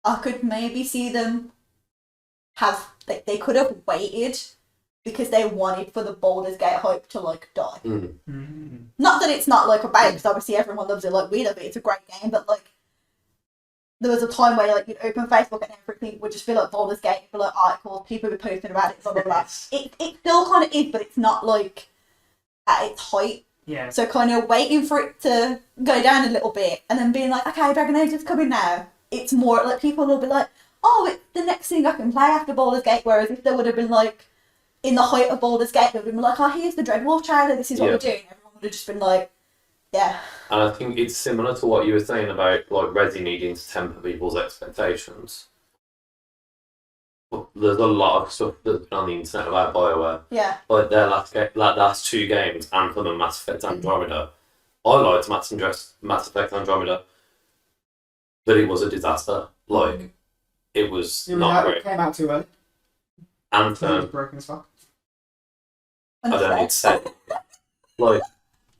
I could maybe see them have like they could have waited because they wanted for the Baldur's Gate hype to like die. Not that it's not like a bad, because obviously everyone loves it. Like we love it. It's a great game, but like there was a time where like you'd open Facebook and everything would just feel like Baldur's Gate. You'd be like articles, people would be posting about it, blah blah blah. It still kind of is, but it's not like at its height. Yeah. So kind of waiting for it to go down a little bit and then being like, okay, Dragon Age is coming now. It's more like people will be like, oh, it's the next thing I can play after Baldur's Gate. Whereas if they would have been like in the height of Baldur's Gate, they would have been like, oh, here's the Dreadwolf trailer. This is what we're doing. Everyone would have just been like, yeah. And I think it's similar to what you were saying about like Resi needing to temper people's expectations. There's a lot of stuff that's been on the internet about BioWare. Yeah. Like their last 2 games, Anthem and Mass Effect Andromeda. I liked Mass Effect Andromeda, but it was a disaster. Like, it was not great. It came out too early. It was Anthem, broken as fuck. I don't need to say. Like,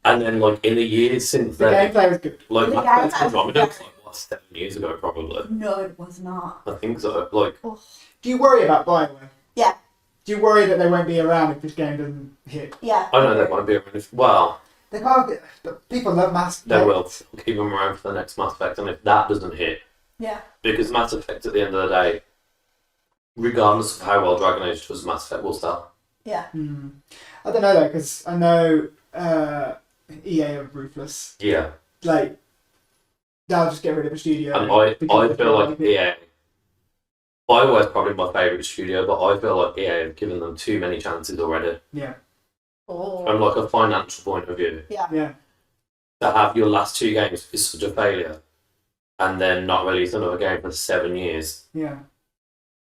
and then like in the years since The then, gameplay was good. like The Mass gameplay Effect Andromeda was like what, 7 years ago probably. No, it was not. I think so. Like, Do you worry about BioWare? Yeah. Do you worry that they won't be around if this game doesn't hit? Yeah. I know they might be around. Well, They can't. People love Mass they Effect. will keep them around for the next Mass Effect, and if that doesn't hit, Yeah. because Mass Effect at the end of the day, regardless of how well Dragon Age does, Mass Effect will sell. Yeah. I don't know though, because I know EA are ruthless. Yeah. Like, they'll just get rid of a studio. And I because feel like people EA. BioWare's probably my favourite studio, but I feel like EA have given them too many chances already. Yeah. Oh. From like a financial point of view, Yeah. to have your last 2 games be such a failure, and then not release another game for 7 years, Yeah.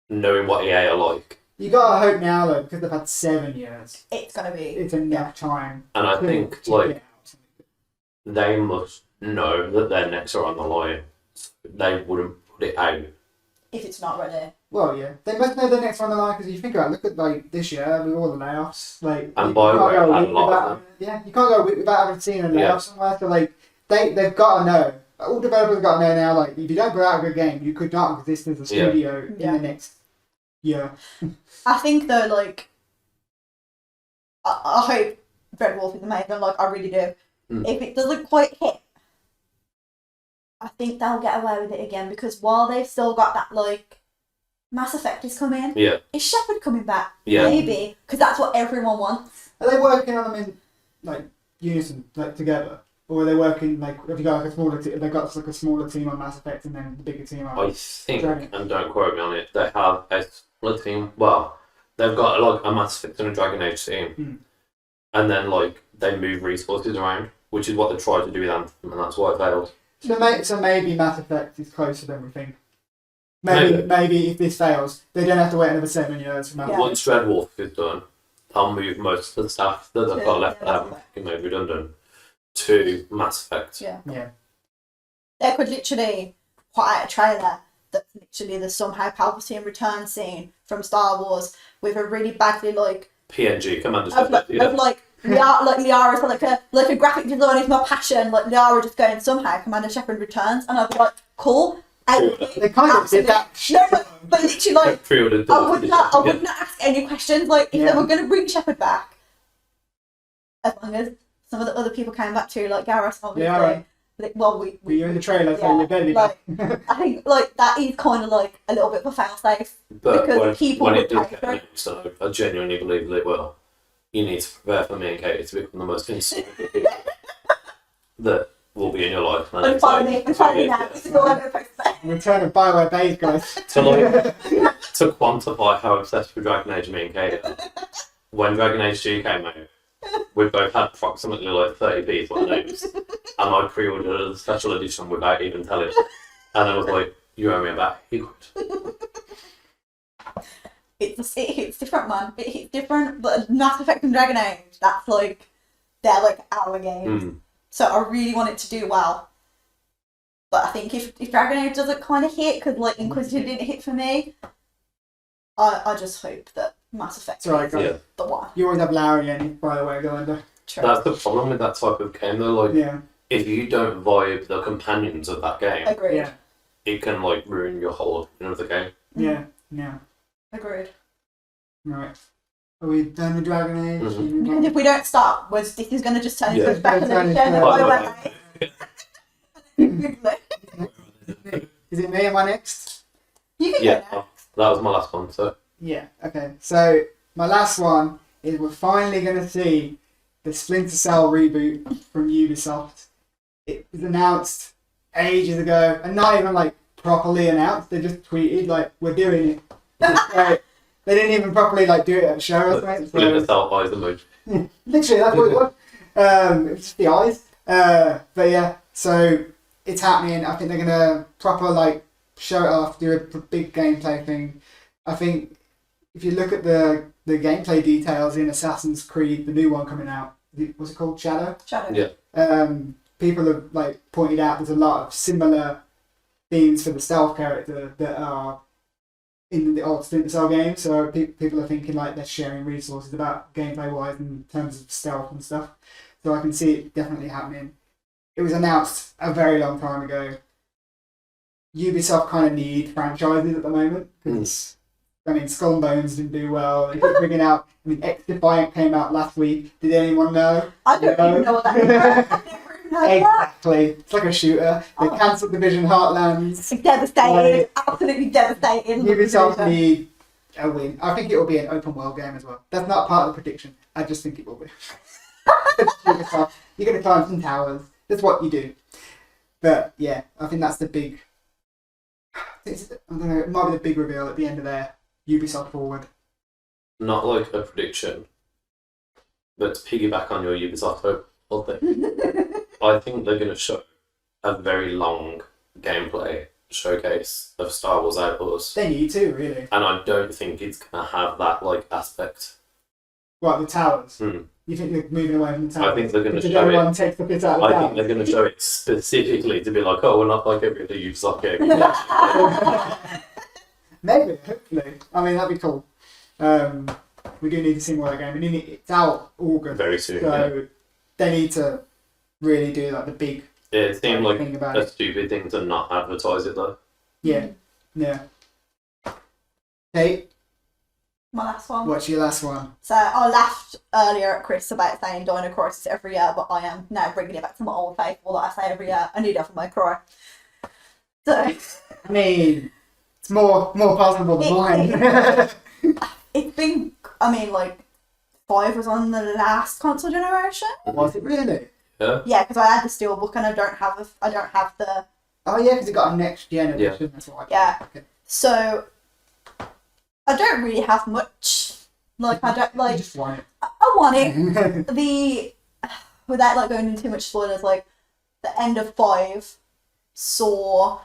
knowing what EA are like. You gotta hope now though, because they've had 7 years. It's gonna be. It's enough time. And I to- think to like get out. they must know that their necks are on the line. They wouldn't put it out. If it's not ready. Well, yeah, they must know the next one on the line because you think about it, look at like this year with all the layoffs, like And you BioWare can't go a had week a lot of without, them. yeah, you can't go a week without having seen a layoff Yeah. somewhere. somewhere. So like they've got to know. All developers got to know now. Like if you don't put out a good game, you could not exist as a Yeah. studio Yeah. in the next year. I think though, like, I hope Dreadwolf is amazing. Like, I really do. If it doesn't quite hit, I think they'll get away with it again because while they've still got that like Mass Effect is coming, Yeah. is Shepard coming back? Yeah. Maybe because that's what everyone wants. Are they working on them in like unison, like together, or are they working like have you got like a smaller team? Have they got like a smaller team on Mass Effect and then the bigger team on? I think, Dragon. and don't quote me on it, they have a split team. Well, they've got like a Mass Effect and a Dragon Age team, and then like they move resources around, which is what they tried to do with Anthem, and that's why it failed. So maybe Mass Effect is closer than we think. Maybe if this fails, they don't have to wait another 7 years for Mass Effect. Once Dreadwolf is done, I'll move most of the staff that they've got left that haven't been made redundant to Mass Effect. Yeah. Yeah. They could literally put out a trailer that's literally the somehow Palpatine return scene from Star Wars with a really badly like PNG Commander of like, Shepard. Yeah. of like Liara's like a graphic design is my passion. Like Liara just going somehow Commander Shepard returns, and I'd be like, cool. They kind of did that. No, but literally like Pre-ordered I would not ask any questions. Like if they were going to bring Shepard back, as long as some of the other people came back too, like Garrus, obviously. Yeah, Like, well, we you're in the trailer, so you're going to be like, back. I think like that is kind of like a little bit of a fail safe. But because people when would it does pay get for it. announced, I genuinely believe that it will. You need to prepare for me and Katie to become the most insignificant people that will be in your life. And And follow me now. yeah. This is all I'm going to post there. Return of Bioware Bays, guys. To quantify how obsessed with Dragon Age me and Katie are, when Dragon Age 2 came out, we both had approximately like 30p for our names, and I pre-ordered a special edition without even telling her. And I was like, you owe me a back. He could. It hits different, man. It hits different. But Mass Effect and Dragon Age, that's like, they're like our games. Mm. So I really want it to do well. But I think if Dragon Age doesn't kind of hit, because like Inquisitor didn't hit for me, I just hope that Mass Effect It's alright, is guys. Yeah. the one. You always have Larry and Bioware go under. True. That's the problem with that type of game though, like, Yeah, if you don't vibe the companions of that game, Agreed. yeah, it can like ruin your whole opinion of the game. yeah. Agreed. Right. Are we done with Dragon Age? Mhm. Should we move Because on? if we don't start, this is going to just turn into Yeah. a special Turn edition. into- Is it me? Am I next? You can Yeah, go now. that was my last one. So Yeah. Okay. So my last one is we're finally going to see the Splinter Cell reboot from Ubisoft. It was announced ages ago, and not even like properly announced. They just tweeted like, "We're doing it." Like, they didn't even properly like do it at a show or something. Splinter So, Cell eyes emoji. literally, that's what it was. It was just the eyes. But yeah, so it's happening. I think they're gonna proper like show it off, do a big gameplay thing. I think if you look at the gameplay details in Assassin's Creed, the new one coming out, what's it called? Shadow. Shadow. Yeah. People have like pointed out there's a lot of similar themes for the stealth character that are in the old Splinter Cell game. So people are thinking like they're sharing resources about gameplay wise in terms of stealth and stuff. So I can see it definitely happening. It was announced a very long time ago. Ubisoft kind of need franchises at the moment because I mean Skull and Bones didn't do well. They keep bringing out. I mean X Defiant came out last week. Did anyone know? I don't No. even know what that is. I've never even heard of that. Exactly. It's like a shooter. They Oh. cancelled Division Heartlands. Devastated. Absolutely devastated. Ubisoft need a win. I think it will be an open world game as well. That's not part of the prediction. I just think it will be. Ubisoft, you're going to climb some towers. That's what you do. But yeah, I think that's the big. I don't know. It might be the big reveal at the end of their Ubisoft Forward. Not like a prediction, but to piggyback on your Ubisoft whole thing, I think they're going to show a very long gameplay showcase of Star Wars Outlaws, They need to really. and I don't think it's going to have that like aspect. What the towers? Hmm. You think they're moving away from the towers? I think they're going to Because show everyone it. takes the piss out of the I towers. think they're going to show it specifically to be like, oh, we're not like every other Ubisoft game. Maybe, hopefully. I mean, that'd be cool. We do need to see more of that game. And it's out August, Very soon. so Yeah. they need to really do like the big It seemed like thing about a it. stupid thing to not advertise it though. Yeah, yeah. Kate, My last one. what's your last one? So I laughed earlier at Chris about saying Dino Crisis every year, but I am now bringing it back to my old faithful that I say every year. I need Devil May Cry. So I mean, it's more possible than mine. it's been. I mean, like 5 was on the last console generation. Was it really? Yeah. Yeah, because I had the steelbook and I don't have the. Oh yeah, because it got a next gen Yeah. edition. That's why. Yeah. Okay. So I don't really have much. Like I don't You like. just want I want it. it. The without like going into too much spoilers, like the end of 5 saw.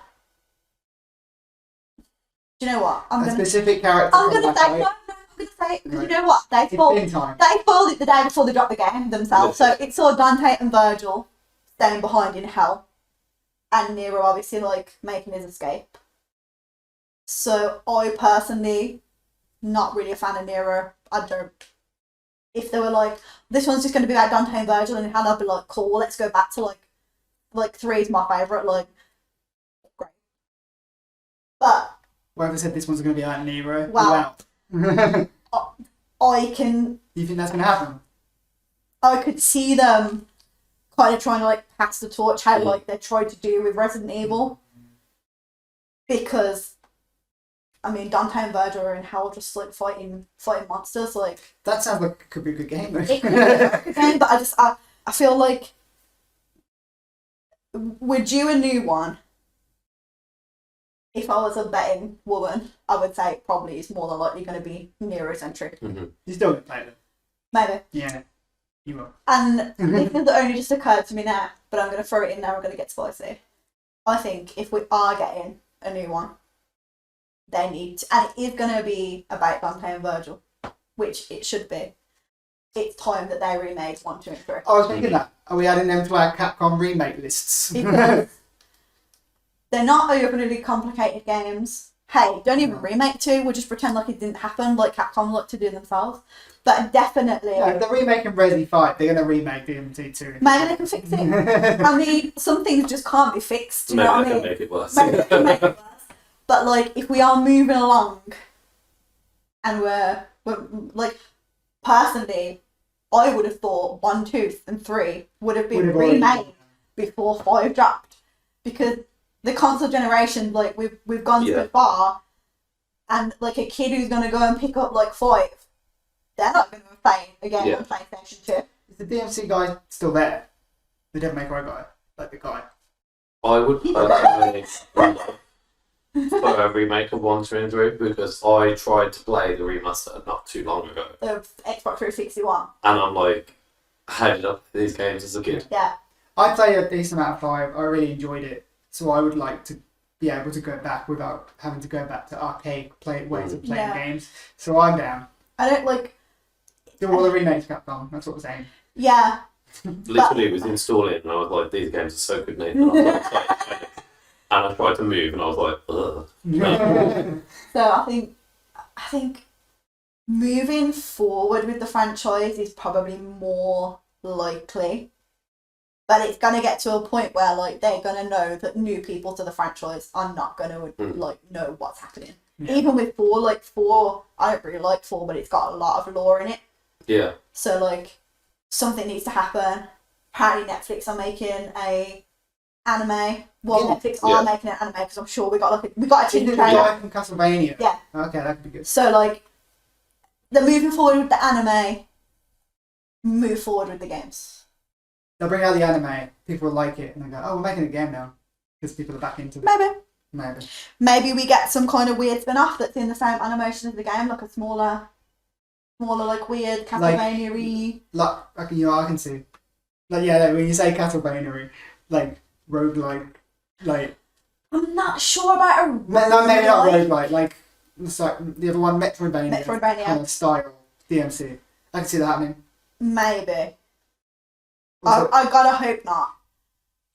Do you know what? A specific character. I'm from gonna that say no, fight. I'm gonna say it because Right. you know what? It's been time. They spoiled it the day before they dropped the game themselves. So it saw Dante and Virgil staying behind in hell, and Nero obviously like making his escape. So I personally, not really a fan of Nero. I don't. If they were like, this one's just going to be like Dante and Virgil, and I'd be like, cool, let's go back to like 3 is my favourite, like, great. But Whoever said this one's going to be like Nero, Well, wow. I can, You think that's going to happen? I could see them kind of trying to like pass the torch, how like they tried to do with Resident Evil, because I mean Dante and Virgil are in hell just like fighting monsters. Like That sounds like it could be a good game. it could be a good game, but I feel like we're due a new one. If I was a betting woman, I would say it probably is more than likely going to be Nero-centric. Mm-hmm. You still going to play them? Maybe. Yeah, you will. And this has only just occurred to me now, but I'm going to throw it in there. I'm going to get spicy. I think if we are getting a new one, they need to, and it is going to be about Dante and Virgil, which it should be. It's time that they remade 1, 2, and 3. I was thinking that. Are we adding them to our Capcom remake lists? Because they're not overly complicated games. Hey, don't even remake 2. We'll just pretend like it didn't happen, like Capcom like to do themselves. But definitely, Yeah, if they're remaking Resi 5, they're going to remake DMT 2. maybe they can fix it. I mean, some things just can't be fixed. You know what I mean? Make it worse. Maybe they can make it worse. But like, if we are moving along, and we're like, personally, I would have thought 1, 2, and 3 would have been remade before 5 dropped, because the console generation, like we've gone so far, and like a kid who's gonna go and pick up like 5, they're not gonna play a game on PlayStation 2. Is the DMC guy still there? The Devil May Cry guy, like the guy. I would personally for a remake of 1, 2, and 3 because I tried to play the remaster not too long ago. The Xbox 360 one. And I'm like, how did I play these games as a kid? Yeah. I played a decent amount of 5. I really enjoyed it. So I would like to be able to go back without having to go back to arcade ways of playing games. So I'm down. I don't like... Do all the remakes Capcom, that's what we're saying. Yeah. Literally, it was installing and I was like, these games are so good, Nathan. I was like, excited to play this. And I tried to move and I was like, ugh. So I think moving forward with the franchise is probably more likely. But it's going to get to a point where like they're going to know that new people to the franchise are not going to like know what's happening. Yeah. Even with 4, like 4, I don't really like 4, but it's got a lot of lore in it. Yeah. So like something needs to happen. Apparently Netflix are making a anime. Well, Netflix are making an anime because I'm sure we got a teaser trailer from Castlevania. Yeah. Okay, that could be good. So like they're moving forward with the anime. Move forward with the games. They'll bring out the anime, people will like it, and they go, oh, we're making a game now. Because people are back into it. Maybe we get some kind of weird spin-off that's in the same animation as the game, like a smaller like weird Castlevania-y. Like, you know, I can see. Like, yeah, when you say Castlevania, like, roguelike, like... I'm not sure about a roguelike. No, maybe not roguelike, like, it's like the other one, Metroidvania. Kind of style, DMC. I can see that happening. Maybe. I gotta hope not.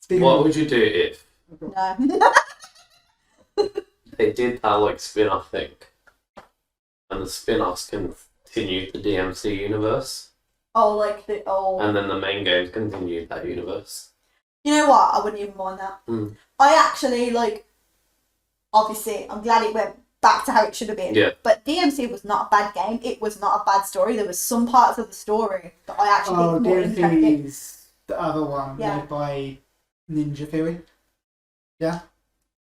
What would you do if No. they did that like spin-off thing and the spin-offs continued the DMC universe? Oh, like the old... And then the main games continued that universe. You know what? I wouldn't even mind that. I actually, like... Obviously, I'm glad it went back to how it should have been. Yeah. But DMC was not a bad game. It was not a bad story. There was some parts of the story that I actually think more interesting. DMC the other one, made by Ninja Theory. Yeah,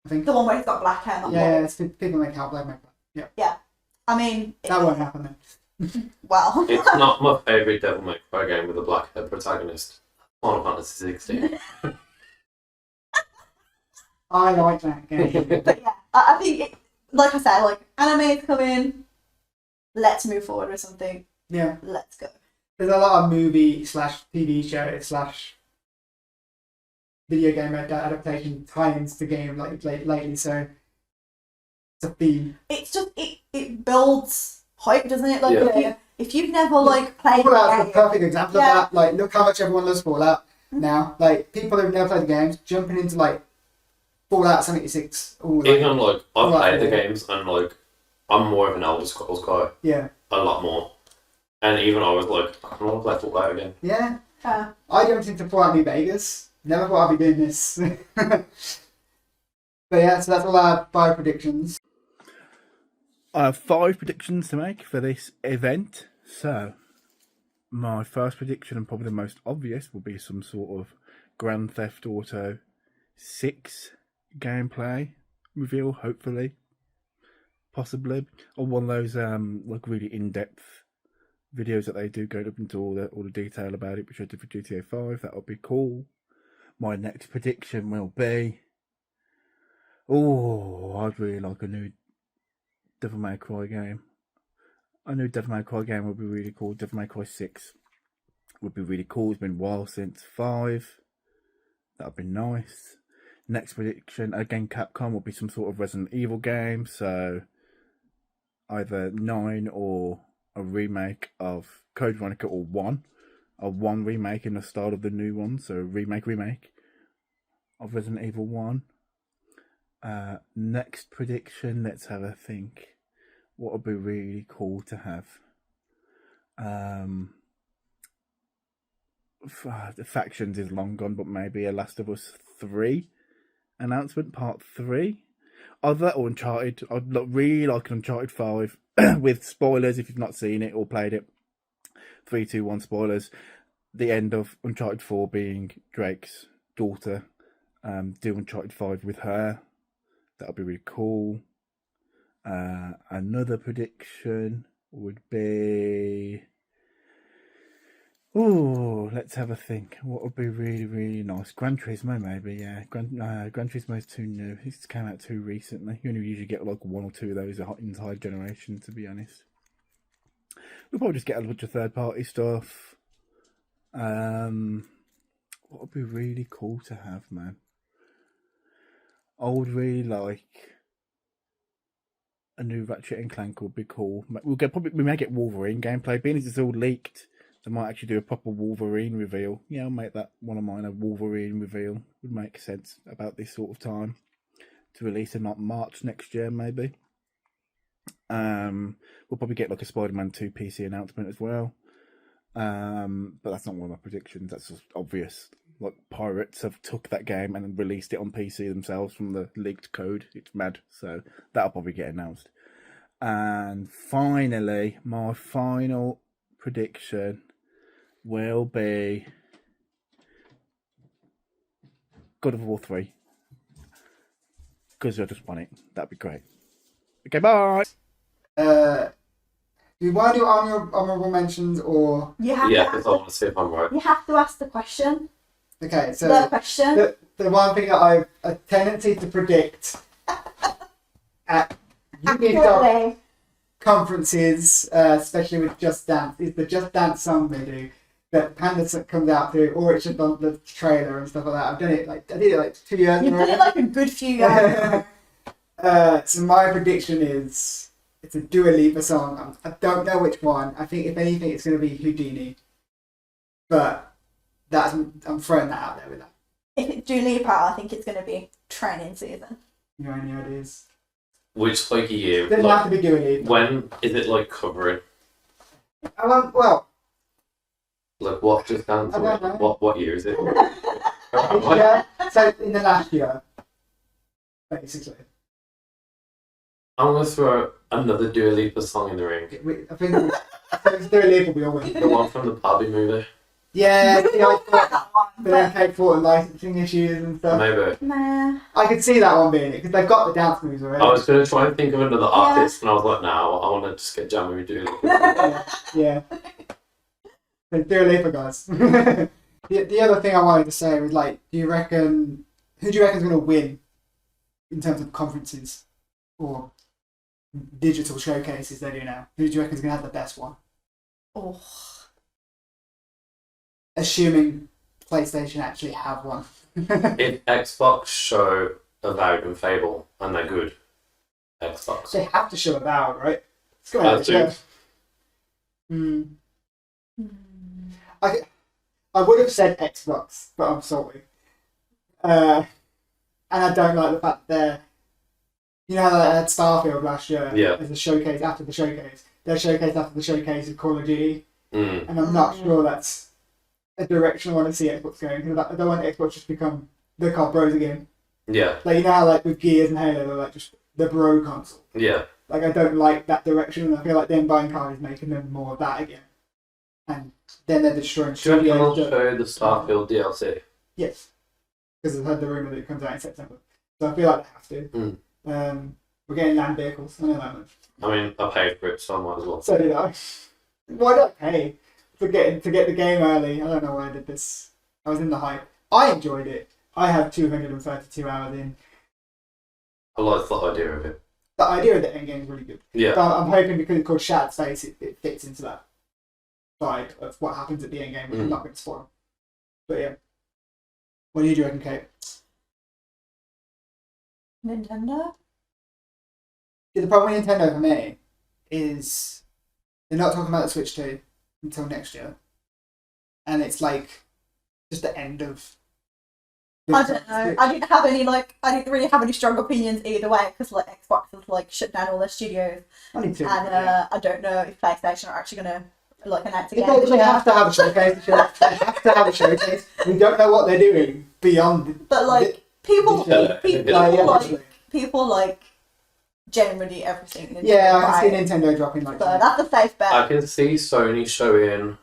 I think. The one where he's got black hair. Yeah, it's people make how black. Yeah. Yeah. I mean... That won't happen then. Well... It's not my favourite Devil May Cry game with a black hair protagonist. Final Fantasy 16. I like that game. But yeah, I think, it, like I said, like, anime's come in, let's move forward with something. Yeah. Let's go. There's a lot of movie / TV show / video game adaptation tie-ins to game lately, so it's a theme. It's just it builds hype, doesn't it? Like if you've never like played Fallout's the perfect example of that. Like, look how much everyone loves Fallout now. Like, people who've never played the games jumping into like Fallout 76. All Even like I've Fallout played the 4. games and like I'm more of an Elder Scrolls guy, Yeah. a lot more. And even I was like, I don't want to play Fallout again. Yeah. Yeah. I jumped into Fallout New Vegas. Never thought I'd be doing this. But yeah, so that's all our 5 predictions. I have 5 predictions to make for this event. So, my first prediction, and probably the most obvious, will be some sort of Grand Theft Auto 6 gameplay reveal, hopefully. Possibly. Or one of those like really in-depth videos that they do go up into all the detail about it, which I did for GTA 5. That would be cool. My next prediction will be... Oh, I'd really like a new Devil May Cry game. A new Devil May Cry game would be really cool. Devil May Cry 6 would be really cool. It's been a while since 5. That would be nice. Next prediction, again, Capcom will be some sort of Resident Evil game. So either 9 or a remake of Code Veronica, or 1. A 1 remake in the style of the new one. So remake of Resident Evil 1. Next prediction, let's have a think. What would be really cool to have? The Factions is long gone, but maybe a Last of Us 3 announcement, part 3. Other or Uncharted. I'd really like an Uncharted 5 with spoilers if you've not seen it or played it. 3, 2, 1 spoilers. The end of Uncharted 4 being Drake's daughter. Do Uncharted 5 with her. That would be really cool. Another prediction would be... Oh, let's have a think. What would be really, really nice? Gran Turismo, maybe, yeah. Gran Turismo is too new. It's came out too recently. You only usually get like 1 or 2 of those a entire generation, to be honest. We'll probably just get a bunch of third-party stuff. What would be really cool to have, man? I would really like a new Ratchet and Clank. Would be cool. We may get Wolverine gameplay. Being as it's all leaked, they might actually do a proper Wolverine reveal. Yeah, I'll make that one of mine. A Wolverine reveal would make sense about this sort of time to release in like March next year, maybe. We'll probably get like a Spider-Man 2 PC announcement as well. But that's not one of my predictions. That's just obvious. Like, pirates have took that game and released it on PC themselves from the leaked code. It's mad. So that'll probably get announced. And finally, my final prediction will be God of War 3. Because I just want it. That'd be great. Okay, bye! Do you want to do honourable mentions or... Yeah, because I want to see if I'm right. You have to ask the question. Okay, so... The question. The one thing that I've a tendency to predict at Ubisoft Accurately. conferences, especially with Just Dance, is the Just Dance song they do that Panda comes out to, or it's just on the trailer and stuff like that. I did it like 2 years You've ago. done it like a good few years. So my prediction is it's a Dua Lipa song. I don't know which one. I think if anything, it's going to be Houdini. But I'm throwing that out there with that. If it's Dua Lipa, I think it's going to be training season. You know any ideas? Which like a year? Doesn't have to be Dua Lipa. When is it like covering? Well, Like what Just Dance? I don't know. What year is it? yeah. So in the last year, basically. I'm gonna throw another Dua Lipa song in the ring. I think it's Dua Lipa we all win. The one from the Barbie movie. Yeah, I like that one. but then paid for licensing issues and stuff. Maybe. Nah. I could see that one being it because they've got the dance moves already. I was gonna try and think of another artist, and I was like, no, I want to just get jammy with Dua Lipa. Yeah. So Dua Lipa, guys. The other thing I wanted to say was like, who do you reckon is going to win in terms of conferences or digital showcases they do now? Who do you reckon is going to have the best one? Oh. Assuming PlayStation actually have one. If Xbox show Avowed and Fable, and they're good, Xbox. They have to show Avowed, right? It's going That's to I would have said Xbox, but I'm sorry. I And I don't like the fact that they're, you know, how they had Starfield last year as a showcase after the showcase. Their showcase after the showcase is Call of Duty. And I'm not sure that's a direction I want to see Xbox going, because I don't want Xbox just become the COD bros again. Yeah. Like, you know how like with Gears and Halo, they're like just the bro console. Yeah. Like, I don't like that direction, and I feel like them buying COD is making them more of that again. And then they're destroying Do you reckon they'll studios. show the Starfield DLC? Yes. Because I've heard the rumour that it comes out in September. So I feel like they have to. We're getting land vehicles, I know that much. I mean, I paid for it, so I might as well. So did I. Why not pay to get the game early? I don't know why I did this. I was in the hype. I enjoyed it. I have 232 hours in. I like the idea of it. The idea of the end game is really good. Yeah. But I'm hoping because it's called Shattered Space, it fits into that side of what happens at the end game, which I'm not going to spoil. But yeah. What do you reckon, Kate? Nintendo? Yeah, the problem with Nintendo for me is they're not talking about the Switch 2 until next year. And it's like just the end of... I don't know. I didn't really have any strong opinions either way, because like Xbox has like shut down all their studios, Only two. and I don't know if PlayStation are actually gonna like announce a game. They have to have a showcase. They have to have a showcase. We don't know what they're doing beyond. But like people actually. people like generally everything. Yeah, I can see Nintendo dropping like. So that's a safe bet. I can see Sony showing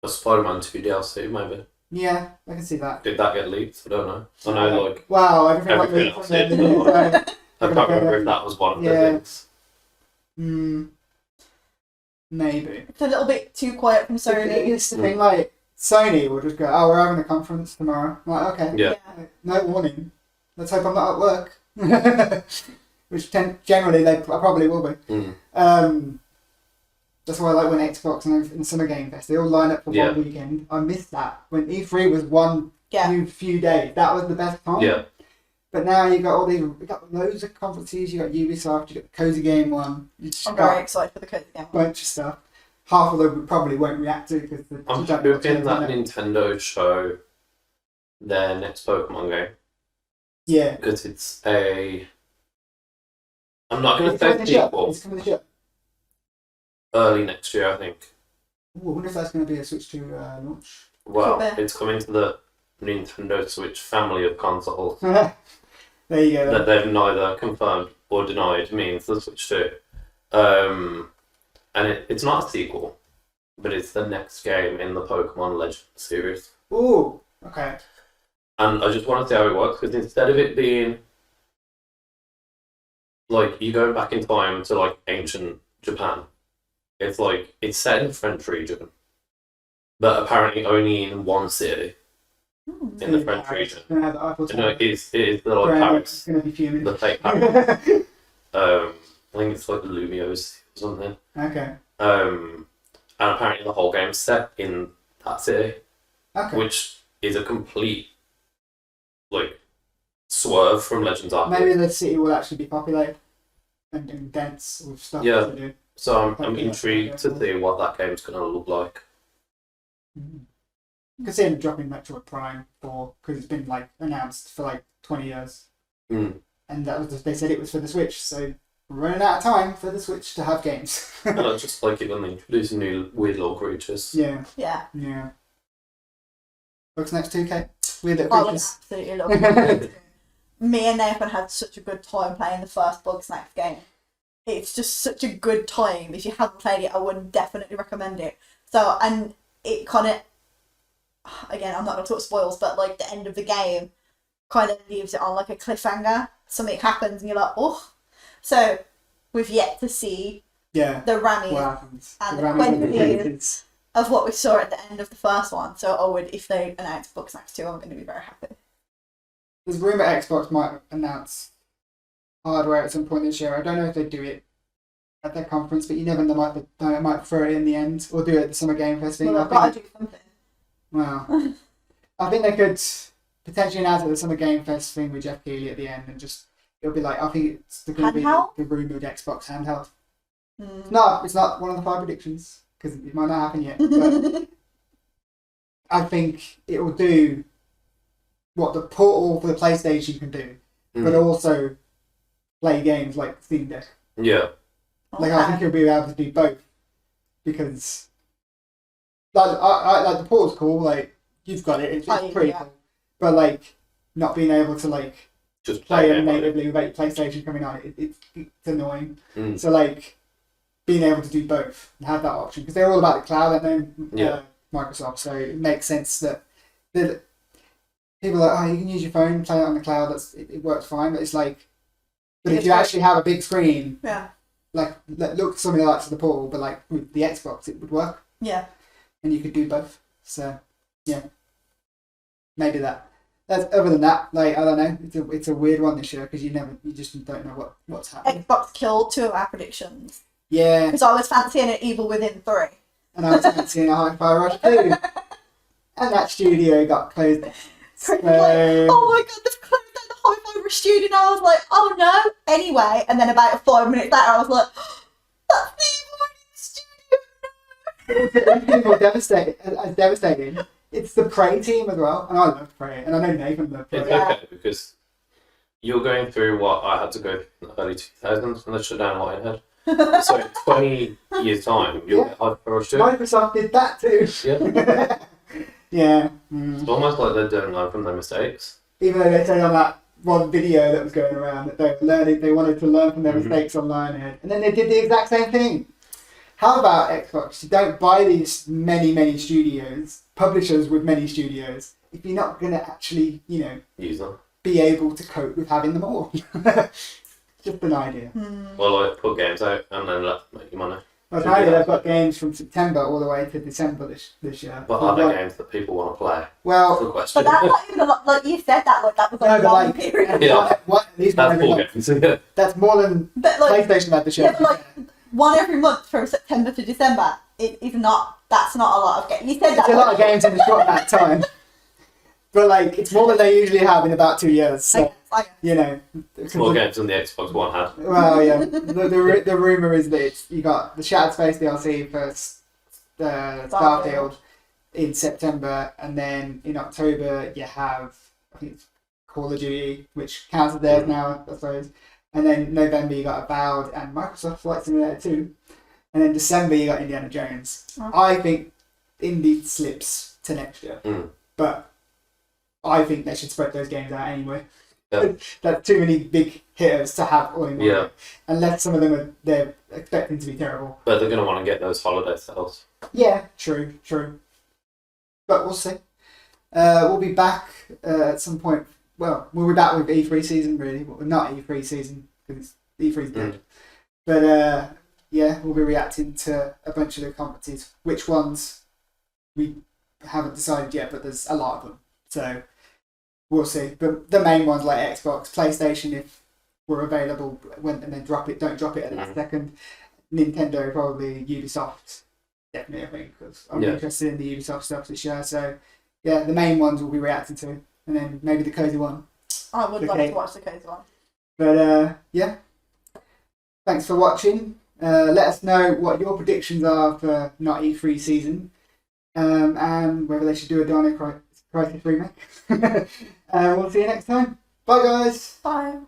a Spider-Man 2 DLC, maybe. Yeah, I can see that. Did that get leaked? I don't know. I know, like... Wow, everything else did. I can't remember if that was one of the things. Maybe. It's a little bit too quiet from Sony. It's the thing, like, Sony will just go, oh, we're having a conference tomorrow. I'm like, okay. Yeah. No warning. Let's hope I'm not at work. Which generally they probably will be. That's why I like when Xbox and Summer Game Fest, they all line up for one weekend. I missed that. When E3 was one few days, that was the best time. Yeah. But now you got loads of conferences, you got Ubisoft, you got the Cozy Game one. I'm very excited for the Cozy Game one. Bunch of stuff. Half of them we probably won't react to because I'm hoping that Nintendo show their next Pokemon game. Yeah. Because it's a... I'm not going to say sequel. It's coming this year. Early next year, I think. Ooh, I wonder if that's going to be a Switch 2 launch. Well, it's coming to the Nintendo Switch family of consoles. There you go. That they've neither confirmed or denied means the Switch 2. And it's not a sequel, but it's the next game in the Pokemon Legends series. Ooh, okay. And I just want to see how it works, because instead of it being like you go back in time to like ancient Japan, it's like it's set in the French region, but apparently only in one city in the French region. No, it is the like Paris, the fake Paris. I think it's like the Lumios or something. Okay. And apparently the whole game's set in that city, which is a complete like swerve from Legends Arceus. Maybe the city will actually be populated and dense with stuff to do. So I'm intrigued to see what that game's going to look like. I could see him dropping Metroid Prime 4 because it's been like announced for like 20 years. And that was they said it was for the Switch, so we're running out of time for the Switch to have games. And I just like it when they introduce new weird little creatures. Yeah. What's next, 2K? Weird little I would creatures. absolutely love it. Me and Nathan had such a good time playing the first Bugsnax game. It's just such a good time. If you haven't played it, I would definitely recommend it. So, and it kind of, again, I'm not going to talk spoils, but like the end of the game kind of leaves it on like a cliffhanger. Something happens and you're like, oh. So, we've yet to see the Rami and the quantities of what we saw at the end of the first one. So, if they announce Bugsnax 2, I'm going to be very happy. There's a rumour Xbox might announce hardware at some point this year. I don't know if they do it at their conference, but you never know, they might throw it in the end or do it at the Summer Game Fest thing. Well, they've got to do something. Well, I think they could potentially announce it at the Summer Game Fest thing with Jeff Keighley at the end and just, it'll be like, I think it's going to be the rumoured Xbox handheld. No, it's not one of the 5 predictions because it might not happen yet. But I think it will do what the portal for the PlayStation can do, but also play games like Steam Deck. Yeah. Like I think he'll be able to do both because like I like the portal's cool. Like you've got it, it's pretty cool. But like not being able to like just play it natively without PlayStation coming on, it's annoying. So like being able to do both and have that option because they're all about the cloud, and then Microsoft. So it makes sense that people are like, oh, you can use your phone, play it on the cloud. It works fine. But it's like, but if you actually have a big screen, like look something like to the portal, but like with the Xbox, it would work. Yeah. And you could do both. So yeah, maybe that. Other than that, like I don't know, it's a weird one this year because you just don't know what's happening. Xbox killed 2 of our predictions. Yeah. Because I was fancying an Evil Within 3. And I was fancying a Hi-Fi Rush 2. And that studio got closed. So... Like, oh my god, they've closed down the Hi-Fi Rush studio. And I was like, oh no. Anyway, and then about 5 minutes later, I was like, that's the Evil Within studio. It's even more devastating. It's the Prey team as well, and I love Prey, and I know Nathan loves Prey. It's okay because you're going through what I had to go through in the early 2000s when they shut down Lionhead. So in 20 years' time, you'll get Hi-Fi Rush 2. Microsoft did that too. Yeah. Yeah. It's almost like they don't learn from their mistakes. Even though they say on that one video that was going around that they wanted to learn from their mistakes on Lionhead, and then they did the exact same thing. How about Xbox? You don't buy these many studios, publishers with many studios, if you're not going to actually, use them, be able to cope with having them all. Just an idea. Well, like put games out and then make your money. Well, apparently they've got games from September all the way to December this year. But are there games that people want to play? Well, but that's not even a lot. Like you said, that was like no, long period. Yeah, that's 4 games. Yeah. That's more than PlayStation had this year. Yeah, but like one every month from September to December. It's not. That's not a lot of games. You said it's a lot of games in a short amount of time. But like, it's more than they usually have in about 2 years. So, It's more games than the Xbox One had. Well, yeah. The rumor is that you got the Shattered Space DLC for Starfield in September, and then in October you have I think it's Call of Duty, which counts as theirs now, I suppose. And then November you got Avowed and Microsoft Flight Simulator 2. And then December you got Indiana Jones. I think Indie slips to next year, but I think they should spread those games out anyway. Yeah. That's too many big hitters to have all in one. Yeah. Unless some of them they're expecting to be terrible. But they're going to want to get those holiday sales. Yeah, true. But we'll see. We'll be back at some point. Well, we'll be back with E3 season, really. Well, not E3 season, because E3's dead. But yeah, we'll be reacting to a bunch of the conferences. Which ones we haven't decided yet, but there's a lot of them. So we'll see. But the main ones like Xbox, PlayStation, if we're available, and then drop it. Don't drop it at the second. Nintendo, probably. Ubisoft, definitely, I think, because I'm interested in the Ubisoft stuff this year. So yeah, the main ones we'll be reacting to, and then maybe the cozy one. I would love to watch the cozy one. But yeah, thanks for watching. Let us know what your predictions are for not E3 season, and whether they should do a Dino Crisis remake. We'll see you next time. Bye, guys. Bye.